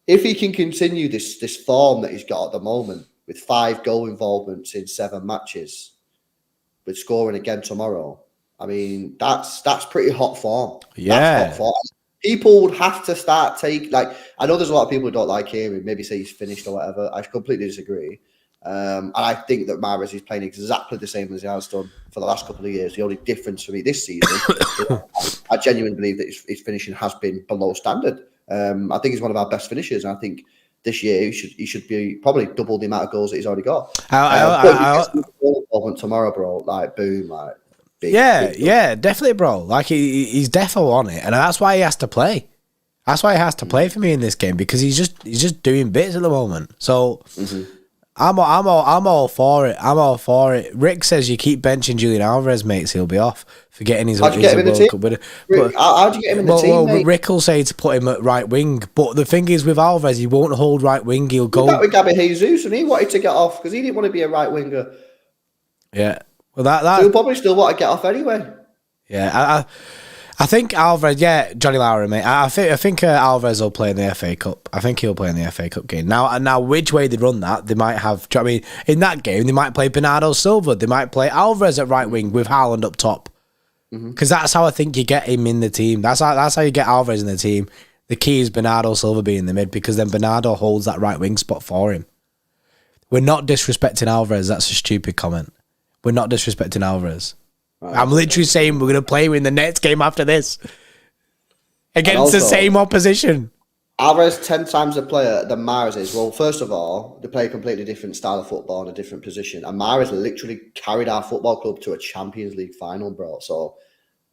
if he can continue this form that he's got at the moment with 5 goal involvements in 7 matches, with scoring again tomorrow, I mean that's pretty hot form. Yeah, that's hot form. People would have to start I know there's a lot of people who don't like him and maybe say he's finished or whatever. I completely disagree. And I think that Mahrez is playing exactly the same as he has done for the last couple of years. The only difference for me this season, I genuinely believe that his finishing has been below standard. I think he's one of our best finishers. And I think this year, he should be probably double the amount of goals that he's already got. I, But you get goal involvement tomorrow, bro. Like boom, like big. Yeah, definitely, bro. Like he's defo on it, and that's why he has to play. That's why he has to play for me in this game, because he's just doing bits at the moment. So I'm all for it. I'm all for it. Rick says you keep benching Julian Alvarez, mates. He'll be off for getting his. How'd you get him in the team? How'd you get him in the team, mate? Rick will say to put him at right wing, but the thing is with Alvarez, he won't hold right wing. He'll go back with Gabby Jesus, and he wanted to get off because he didn't want to be a right winger. Yeah, well that he'll probably still want to get off anyway. Yeah, I think Alvarez, Johnny Lowry, mate. I think Alvarez will play in the FA Cup. I think he'll play in the FA Cup game. Now, which way they run that, they might have. I mean, in that game, they might play Bernardo Silva. They might play Alvarez at right wing with Haaland up top. Because that's how I think you get him in the team. That's how you get Alvarez in the team. The key is Bernardo Silva being in the mid, because then Bernardo holds that right wing spot for him. We're not disrespecting Alvarez. That's a stupid comment. We're not disrespecting Alvarez. I'm literally saying we're going to play in the next game after this against the same opposition. Alvarez 10 times a player than Mahrez is. Well, first of all, they play a completely different style of football in a different position. And Mahrez literally carried our football club to a Champions League final, bro. So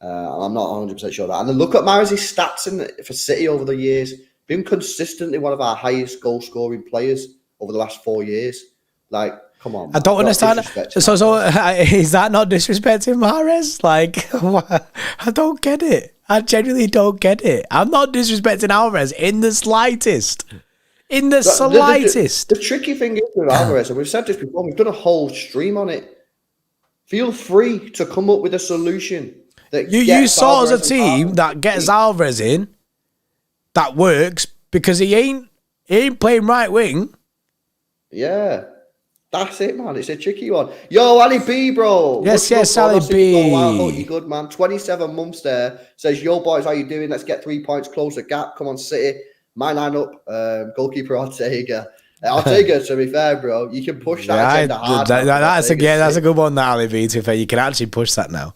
I'm not 100% sure of that. And then look at Mahrez's stats for City over the years. Been consistently one of our highest goal-scoring players over the last 4 years. Like, come on, man. I don't understand. So is that not disrespecting Mahrez? Like, I don't get it. I genuinely don't get it. I'm not disrespecting Alvarez in the slightest. In the slightest. The tricky thing is with Alvarez, and we've said this before, we've done a whole stream on it. Feel free to come up with a solution. That you saw as a team that gets Alvarez in, that works, because he ain't playing right wing. Yeah. That's it, man. It's a tricky one. Yo, Ali B, bro. Yes, Ali B. Wow, hope you good, man. 27 months there. Says, yo, boys, how you doing? Let's get 3 points, close the gap. Come on, City. My lineup, goalkeeper Ortega. Ortega, to be fair, bro, you can push that agenda hard. That's a good one, that Ali B, to be fair. You can actually push that now.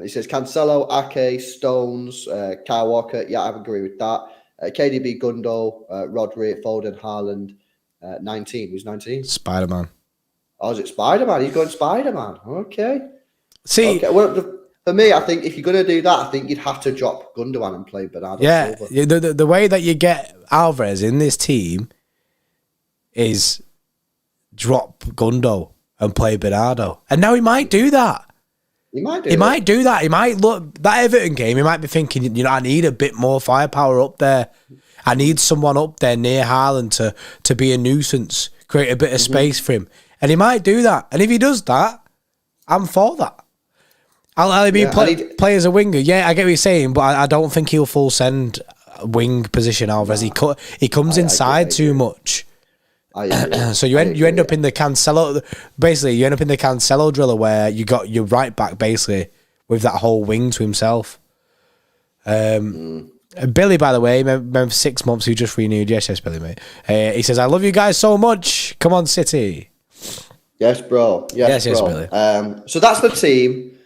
He says, Cancelo, Ake, Stones, Kyle Walker. Yeah, I agree with that. KDB, Gundo, Rodri, Foden, Haaland. 19. Who's 19? Spider-Man. Oh, is it Spider-Man? He's going Spider-Man. Okay. See, well, for me, I think if you're going to do that, I think you'd have to drop Gundogan and play Bernardo Silva. The way that you get Alvarez in this team is drop Gundo and play Bernardo. And now he might do that. He might do that. He might look, that Everton game, he might be thinking, I need a bit more firepower up there. I need someone up there near Haaland to be a nuisance, create a bit of space for him. And he might do that. And if he does that, I'm for that. I'll be play as a winger. Yeah, I get what you're saying, but I don't think he'll full send wing position Alvarez. He comes inside too much. So you end up in the Cancelo. Basically, you end up in the Cancelo driller where you got your right back basically with that whole wing to himself. Billy, by the way, remember 6 months, who just renewed. Yes, Billy, mate. He says, I love you guys so much. Come on, City. Yes, bro. Yes, bro. Billy. So that's the team.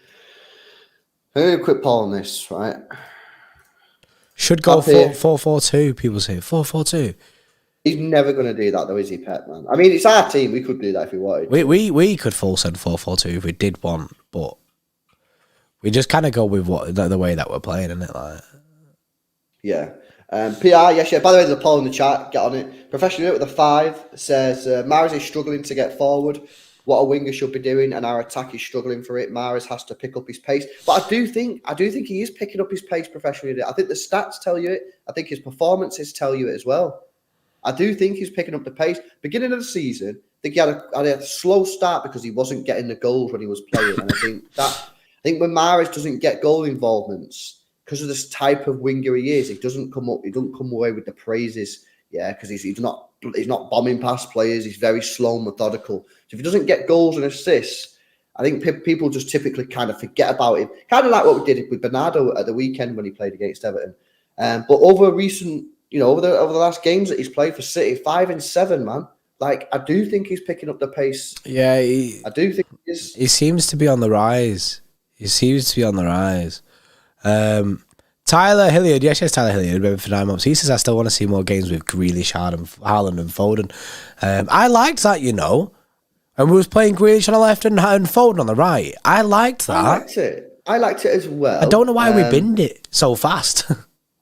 I'm going to quick poll on this, right? Should go 4-4-2, people say. 4-4-2. He's never going to do that, though, is he, Pep, man? I mean, it's our team. We could do that if we wanted. We could full send 4-4-2 if we did want, but we just kind of go with the way that we're playing, isn't it? Like, yeah. PR, yes, yeah. By the way, there's a poll in the chat. Get on it. Professional with a 5 says Mahrez is struggling to get forward. What a winger should be doing, and our attack is struggling for it. Mahrez has to pick up his pace, but I do think he is picking up his pace professionally. I think the stats tell you it. I think his performances tell you it as well. I do think he's picking up the pace. Beginning of the season, I think he had a slow start because he wasn't getting the goals when he was playing, and I think when Mahrez doesn't get goal involvements, because of this type of winger he is, he doesn't come away with the praises, because he's not bombing past players. He's very slow, methodical. So if he doesn't get goals and assists, I think people just typically kind of forget about him. Kind of like what we did with Bernardo at the weekend when he played against Everton. But over recent, over the last games that he's played for City, 5 and 7, man. Like, I do think he's picking up the pace. Yeah, I do think he is. He seems to be on the rise. Tyler Hilliard, yes, Tyler Hilliard, been for 9 months. He says, I still want to see more games with Grealish, Haaland and Foden. I liked that, and we was playing Grealish on the left and Foden on the right. I liked that. I liked it as well. I don't know why we binned it so fast.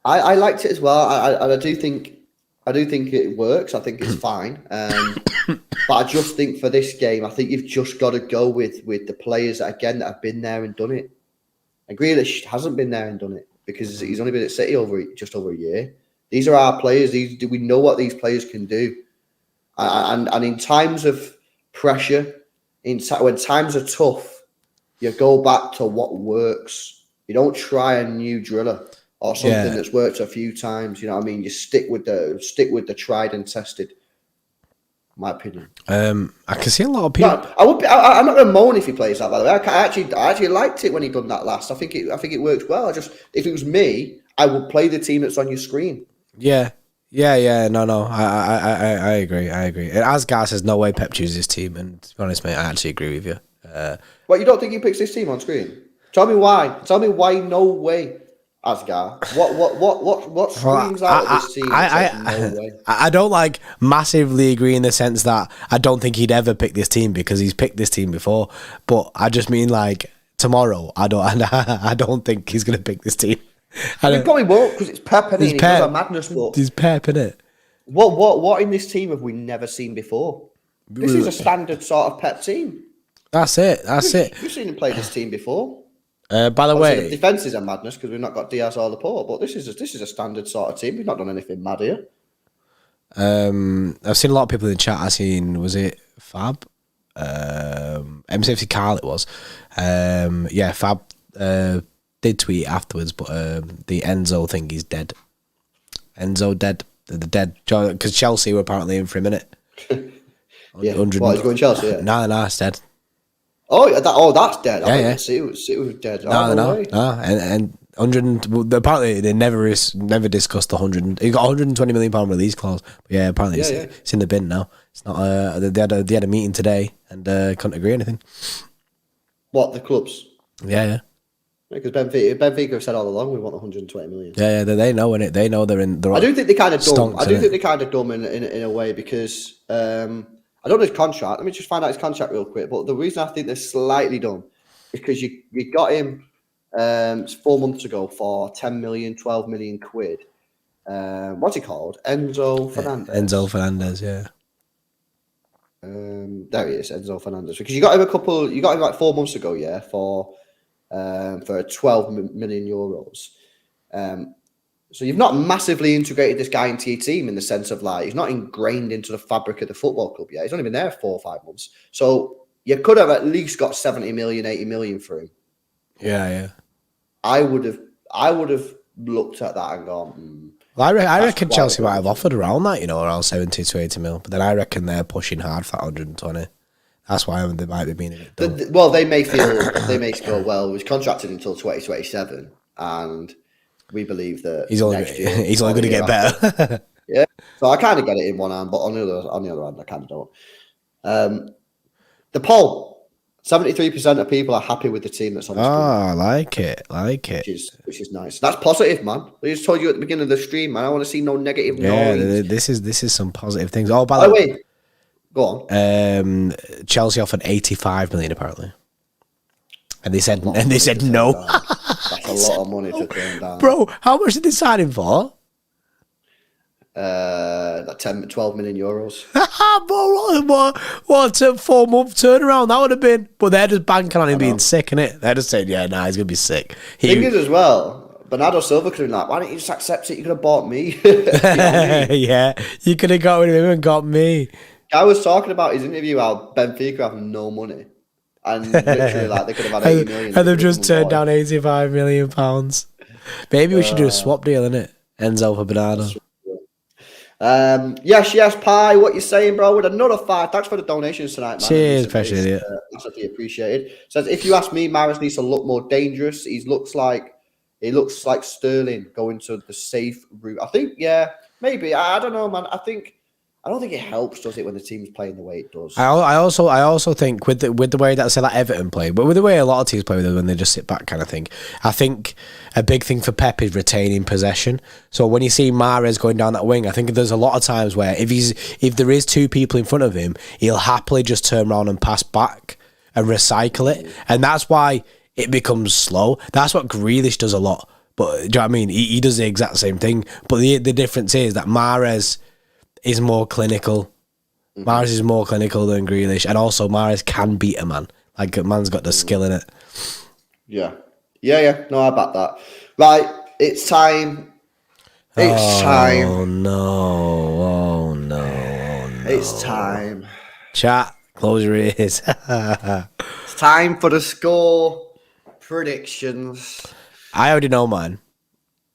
I liked it as well. I do think it works. I think it's fine. But I just think for this game, I think you've just got to go with the players that have been there and done it. And Grealish hasn't been there and done it because he's only been at City just over a year. These are our players. We know what these players can do. And in times of pressure, when times are tough, you go back to what works. You don't try a new driller or something that's worked a few times. You know what I mean? You stick with the tried and tested. My opinion. I can see a lot of people. I'm not going to moan if he plays that. By the way, I actually liked it when he done that last. I think it worked well. If it was me, I would play the team that's on your screen. Yeah. No. I agree. And Asgar says no way Pep chooses his team, and to be honest, mate, I actually agree with you. What, you don't think he picks his team on screen? Tell me why. Tell me why. No way. Asgar, what screams out of this team? No way. I don't massively agree in the sense that I don't think he'd ever pick this team because he's picked this team before. But I just mean tomorrow. I don't think he's gonna pick this team. He probably won't because it's Pep and he does a madness. He's Pep in it. What in this team have we never seen before? This is a standard sort of Pep team. That's it. We've seen him play this team before. By the way, the defense is a madness because we've not got Diaz or Laporte, but this is a standard sort of team. We've not done anything mad here. I've seen a lot of people in the chat. Was it Fab? M60 Carl it was. Fab did tweet afterwards, but the Enzo thing is dead. Enzo dead. The dead because Chelsea were apparently in for a minute. Yeah, he's going Chelsea. Yeah. No, it's dead. That's dead. Yeah. It was dead. No. And 100. Apparently, they never discussed the 100. He got £120 million release clause. But yeah, apparently it's in the bin now. It's not. They had a meeting today and couldn't agree on anything. What, the clubs? Yeah. Because Benfica have said all along we want 120 million. Yeah. They know in it. They know they're in. I do think they kind of dumb. I do think they kind of dumb in a way because. I don't know his contract. Let me just find out his contract real quick. But the reason I think they're slightly dumb is because you got him 4 months ago for 10 million, 12 million quid. What's he called? Enzo Fernandez. Enzo Fernandez, yeah. There he is, Enzo Fernandez. Because you got him like 4 months ago, yeah, for 12 million euros. So you've not massively integrated this guy into your team in the sense of he's not ingrained into the fabric of the football club yet. He's only been there 4 or 5 months. So you could have at least got 70 million, 80 million for him. Yeah. I would have looked at that and gone. Well, I reckon Chelsea might have offered around that, around 70 to 80 mil. But then I reckon they're pushing hard for that 120. That's why they might be being a bit dumb. Well, they may go, well, he was contracted until 2027 and we believe that he's only going to get better. Yeah, so I kind of get it in one hand, but on the other hand, I kind of don't. The poll: 73% of people are happy with the team that's on the screen. I like it. Which is nice. That's positive, man. I just told you at the beginning of the stream, man. I want to see no negative noise. This is some positive things. Oh, by the way, go on. Chelsea offered 85 million apparently. And they said no. That's a lot of money to turn down. Bro, how much did they sign him for? 12 million euros. What a 4 month turnaround that would have been. But they're just banking on him being sick, innit? They're just saying, he's going to be sick. Thing is as well, Bernardo Silva could have been like, why don't you just accept it? You could have bought me. You know what I mean? Yeah, you could have got rid of him and got me. I was talking about his interview how Benfica have no money. And literally, they could have had 80 million. And they've just turned down £85 million. Maybe we should do a swap deal, innit? Enzo for Bernardo. Yes, Pi. What you saying, bro? With another 5. Thanks for the donations tonight, man. Cheers, precious idiot. Massively appreciated. Says, if you ask me, Mahrez needs to look more dangerous. He looks like Sterling going to the safe route. I think, maybe. I don't know, man. I think I don't think it helps, does it, when the team's playing the way it does? I also think with the way that say that Everton play, but with the way a lot of teams play with it when they just sit back kind of thing. I think a big thing for Pep is retaining possession. So when you see Mahrez going down that wing, I think there's a lot of times where if there is two people in front of him, he'll happily just turn around and pass back and recycle it, and that's why it becomes slow. That's what Grealish does a lot. But do you know what I mean? He does the exact same thing. But the difference is that Mahrez is more clinical. Mahrez is more clinical than Grealish, and also Mahrez can beat a man. Like, a man's got the skill in it. Yeah. No, I back that. Right, it's time. Oh no! It's time. Chat, close your ears. It's time for the score predictions. I already know mine.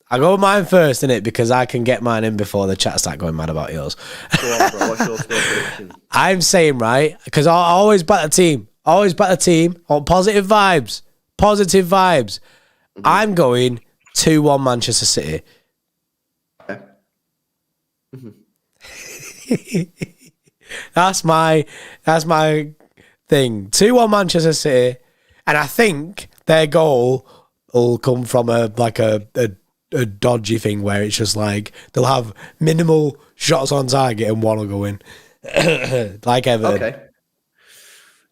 I go with mine first, innit? Because I can get mine in before the chat start going mad about yours. Go on, bro. What's your score prediction? I'm saying, right, because I always back the team. Always back the team on positive vibes. Mm-hmm. I'm going 2-1 Manchester City. Okay. Mm-hmm. That's my thing. 2-1 Manchester City, and I think their goal will come from a dodgy thing where it's just like they'll have minimal shots on target and one will go in, like Everton.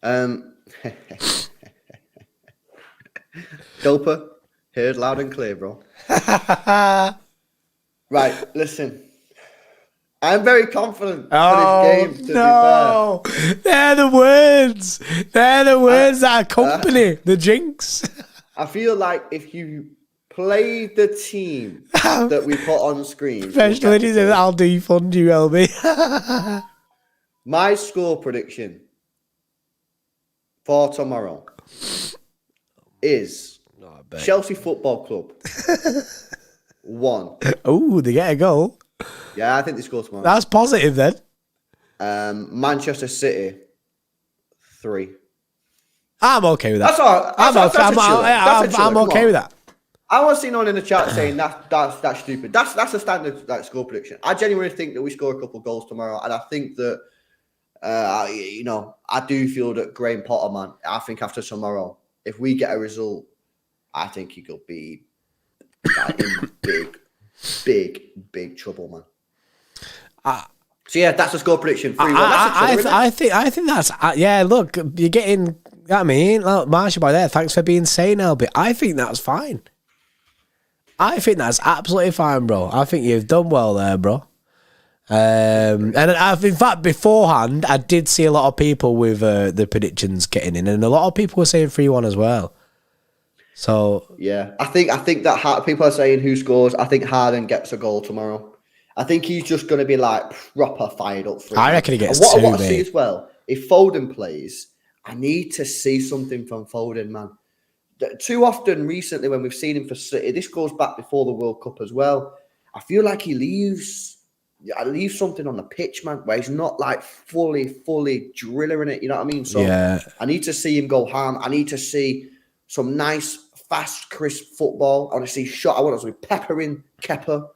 Okay. Doper, heard loud and clear, bro. Right, listen. I'm very confident for this game, to be fair. They're the words. That accompany the jinx. I feel like if you play the team that we put on screen, especially I'll defund you, LB. My score prediction for tomorrow is Chelsea Football Club 1. Oh, they get a goal. Yeah, I think they score tomorrow. That's positive then. Manchester City 3. I'm okay with that. That's all right. I'm okay with that. I want to see no one in the chat saying that's stupid. That's a standard score prediction. I genuinely think that we score a couple of goals tomorrow, and I think that I do feel that Graham Potter, man. I think after tomorrow, if we get a result, I think he could be in big trouble, man. So yeah, that's a score prediction. 3-1. I think that's Look, you're getting. I mean, look, Marshall by there. Thanks for being sane, LB. I think that's fine. I think that's absolutely fine, bro. I think you've done well there, bro. And in fact, beforehand, I did see a lot of people with the predictions getting in, and a lot of people were saying 3-1 as well. So yeah, I think that people are saying who scores. I think Harden gets a goal tomorrow. I think he's just going to be like proper fired up for it. I reckon he gets 2. What I want to see as well, if Foden plays, I need to see something from Foden, man. Too often recently when we've seen him for City, this goes back before the World Cup as well. I feel like he leaves something on the pitch, man, where he's not like fully drilling it. You know what I mean? So yeah. I need to see him go ham. I need to see some nice, fast, crisp football. I want to see shot. I want to see peppering Kepa.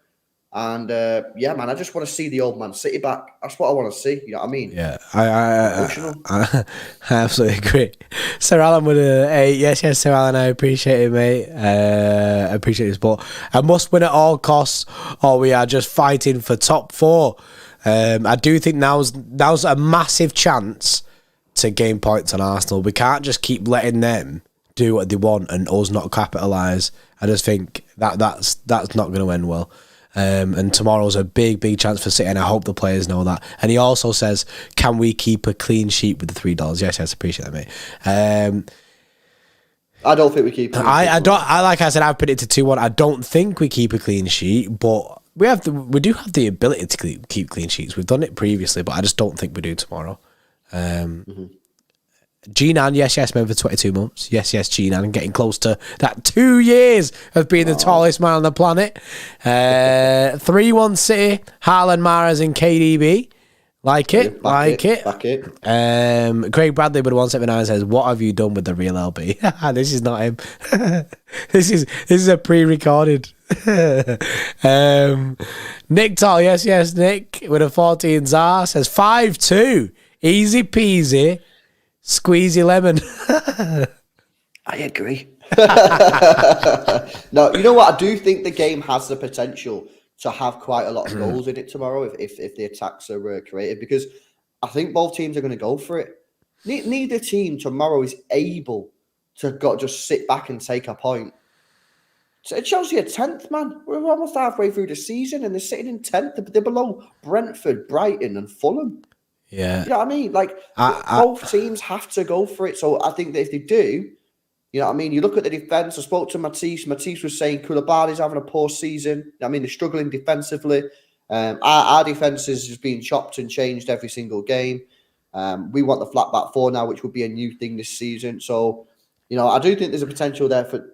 And man, I just want to see the old Man City back. That's what I want to see. You know what I mean? Yeah, I absolutely agree. Sir Alan with a yes, Sir Alan. I appreciate it, mate. I appreciate your support. I must win at all costs, or we are just fighting for top 4. I do think now's a massive chance to gain points on Arsenal. We can't just keep letting them do what they want and us not capitalise. I just think that's not going to end well. And tomorrow's a big chance for City, and I hope the players know that. And he also says, can we keep a clean sheet with the $3? Yes, appreciate that, mate. I don't think we keep. I like I said, I've predicted 2-1. I don't think we keep a clean sheet, but we do have the ability to keep clean sheets. We've done it previously, but I just don't think we do tomorrow. G-Nan, yes, man, for 22 months. Yes, G-Nan, getting close to that 2 years of being the tallest man on the planet. 3-1 City, Haaland, Mahrez and KDB. Like it. Back it. Craig Bradley with 179 says, what have you done with the real LB? This is not him. This is a pre-recorded Nick Tall, yes, Nick, with a 14 czar, says 5-2. Easy peasy, squeezy lemon. I agree. No, you know what? I do think the game has the potential to have quite a lot of goals in it tomorrow if the attacks are creative, because I think both teams are going to go for it. Neither team tomorrow is able to just sit back and take a point. So Chelsea are 10th, man. We're almost halfway through the season and they're sitting in 10th. They're below Brentford, Brighton and Fulham. Yeah. You know what I mean? Like, both teams have to go for it. So I think that if they do, you know what I mean? You look at the defence. I spoke to Matisse. Matisse was saying Koulibaly's having a poor season. You know what I mean, they're struggling defensively. Our defence is just being chopped and changed every single game. We want the flat back four now, which would be a new thing this season. So, you know, I do think there's a potential there for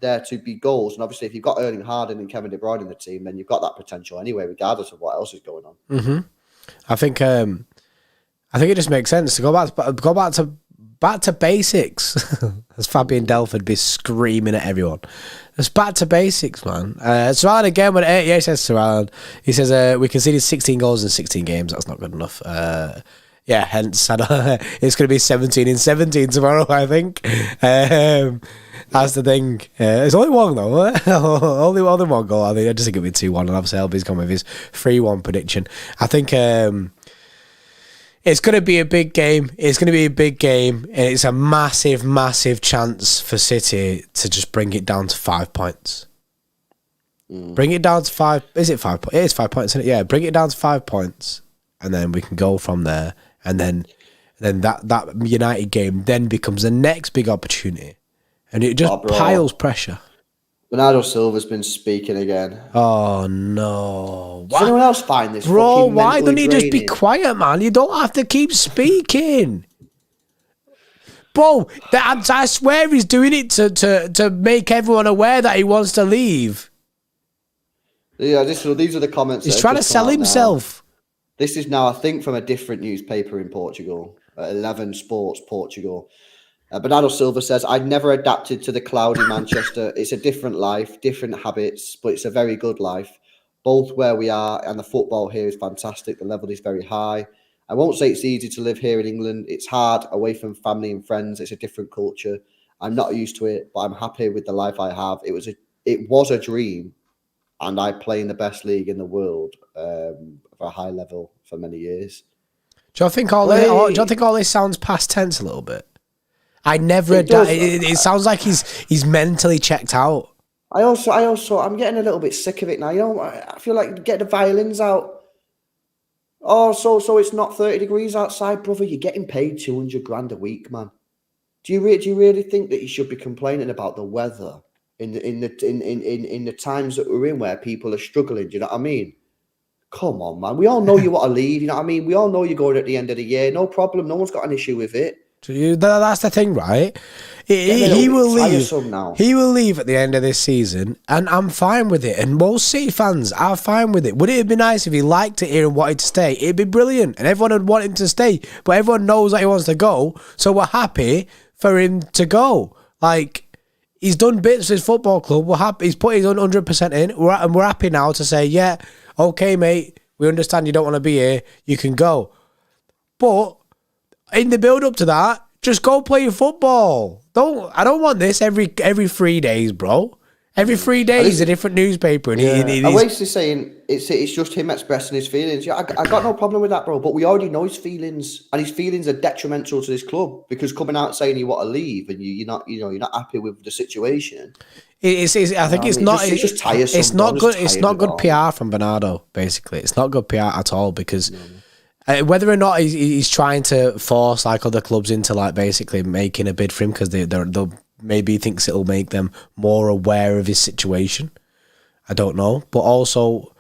there to be goals. And obviously, if you've got Erling Haaland and Kevin De Bruyne in the team, then you've got that potential anyway, regardless of what else is going on. Mm-hmm. I think it just makes sense to go back to basics, as Fabian Delph would be screaming at everyone. It's back to basics, man. Sarand again with 8. Yeah, he says Sarand. He says we conceded 16 goals in 16 games. That's not good enough. Yeah, hence it's going to be 17 in 17 tomorrow, I think. That's the thing. It's only one though. only one goal. I just think it'll be 2-1, and obviously Elby's gone with his 3-1 prediction. I think it's going to be a big game. It's going to be a big game, and it's a massive, massive chance for City to just bring it down to 5 points. Bring it down to 5. Is it 5 points? It is 5 points, isn't it? Yeah, bring it down to 5 points, and then we can go from there. And then that United game then becomes the next big opportunity, and it just piles pressure. Bernardo Silva's been speaking again. Oh no! Does anyone else find this? Bro, why don't you just be quiet, man? You don't have to keep speaking. Bro, I swear he's doing it to make everyone aware that he wants to leave. Yeah, these are the comments. He's trying to sell himself. This is now, I think, from a different newspaper in Portugal, 11 Sports Portugal. Bernardo Silva says, I'd never adapted to the cloudy Manchester. It's a different life, different habits, but it's a very good life. Both where we are and the football here is fantastic. The level is very high. I won't say it's easy to live here in England. It's hard away from family and friends. It's a different culture. I'm not used to it, but I'm happy with the life I have. It was a dream, and I play in the best league in the world for a high level for many years. Do you think all this sounds past tense a little bit? I never adapted. It sounds like he's mentally checked out. I'm getting a little bit sick of it now. You know, I feel like get the violins out. Oh, so it's not 30 degrees outside, brother. You're getting paid 200 grand a week, man. Do you really think that you should be complaining about the weather in the times that we're in where people are struggling? Do you know what I mean? Come on, man. We all know you want to leave. You know what I mean? We all know you're going at the end of the year. No problem. No one's got an issue with it. That's the thing, right? He will leave. He will leave at the end of this season, and I'm fine with it. And most City fans are fine with it. Would it have been nice if he liked it here and wanted to stay? It'd be brilliant, and everyone would want him to stay. But everyone knows that he wants to go, so we're happy for him to go. Like, he's done bits for his football club. We're happy. He's put his 100% in, and we're happy now to say, yeah, okay, mate, we understand you don't want to be here. You can go, but in the build up to that, just go play your football. I don't want this every 3 days, bro. Every 3 days, a different newspaper. And I'm basically saying it's just him expressing his feelings. Yeah, I got no problem with that, bro. But we already know his feelings, and his feelings are detrimental to this club because coming out saying you want to leave and you're not happy with the situation. I think it's just tiresome. It's not good. It's not good PR from Bernardo. Basically, it's not good PR at all because. Whether or not he's trying to force like other clubs into like basically making a bid for him because they'll maybe thinks it'll make them more aware of his situation. I don't know, but also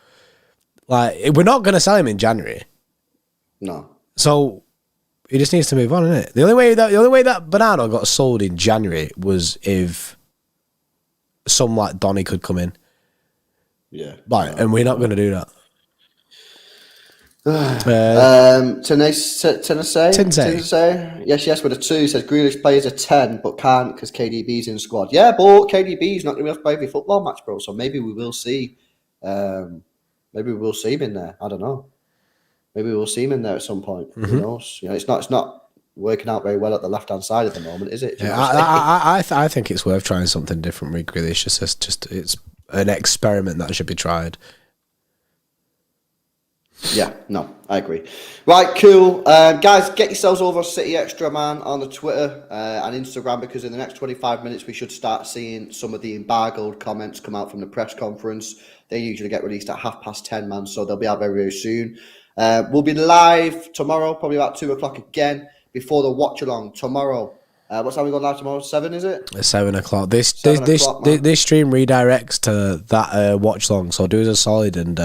like we're not going to sell him in January. No. So he just needs to move on, isn't it? The only way that Bernardo got sold in January was if some like Donny could come in. Yeah. Right, and we're not going to do that. Tennessee. Yes, with a 2. Says Grealish plays a 10, but can't because KDB's in squad. Yeah, but KDB's not going to be able to play every football match, bro. So maybe we will see. Maybe we'll see him in there. I don't know. Maybe we'll see him in there at some point. Who knows? It's not working out very well at the left-hand side at the moment, is it? Yeah, I think it's worth trying something different with Grealish. It's an experiment that should be tried. Yeah, no, I agree. Right, cool. Guys, get yourselves over City Extra, man, on the Twitter and Instagram, because in the next 25 minutes, we should start seeing some of the embargoed comments come out from the press conference. They usually get released at 10:30, man, so they'll be out very, very soon. We'll be live tomorrow, probably about 2 o'clock again, before the watch-along tomorrow. What time are we going live tomorrow? 7, is it? 7 o'clock. This stream redirects to that watch long, so do us a solid and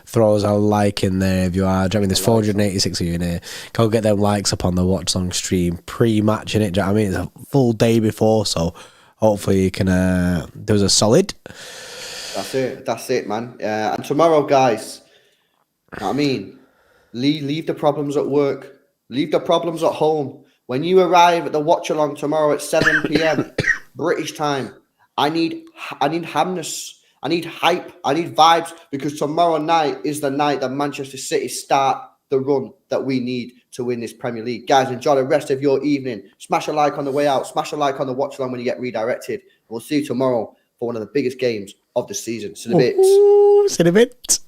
throw us a like in there if you are. Do you know what I mean? There's 486 of you in here. Go get them likes up on the watch long stream pre-matching it. Do you know what I mean? It's a full day before, so hopefully you can do us a solid. That's it, man. And tomorrow, guys, you know what I mean? Leave the problems at work. Leave the problems at home. When you arrive at the watch-along tomorrow at 7 p.m. British time, I need hamness. I need hype. I need vibes, because tomorrow night is the night that Manchester City start the run that we need to win this Premier League. Guys, enjoy the rest of your evening. Smash a like on the way out. Smash a like on the watch-along when you get redirected. We'll see you tomorrow for one of the biggest games of the season. See you in a bit. See you in a bit.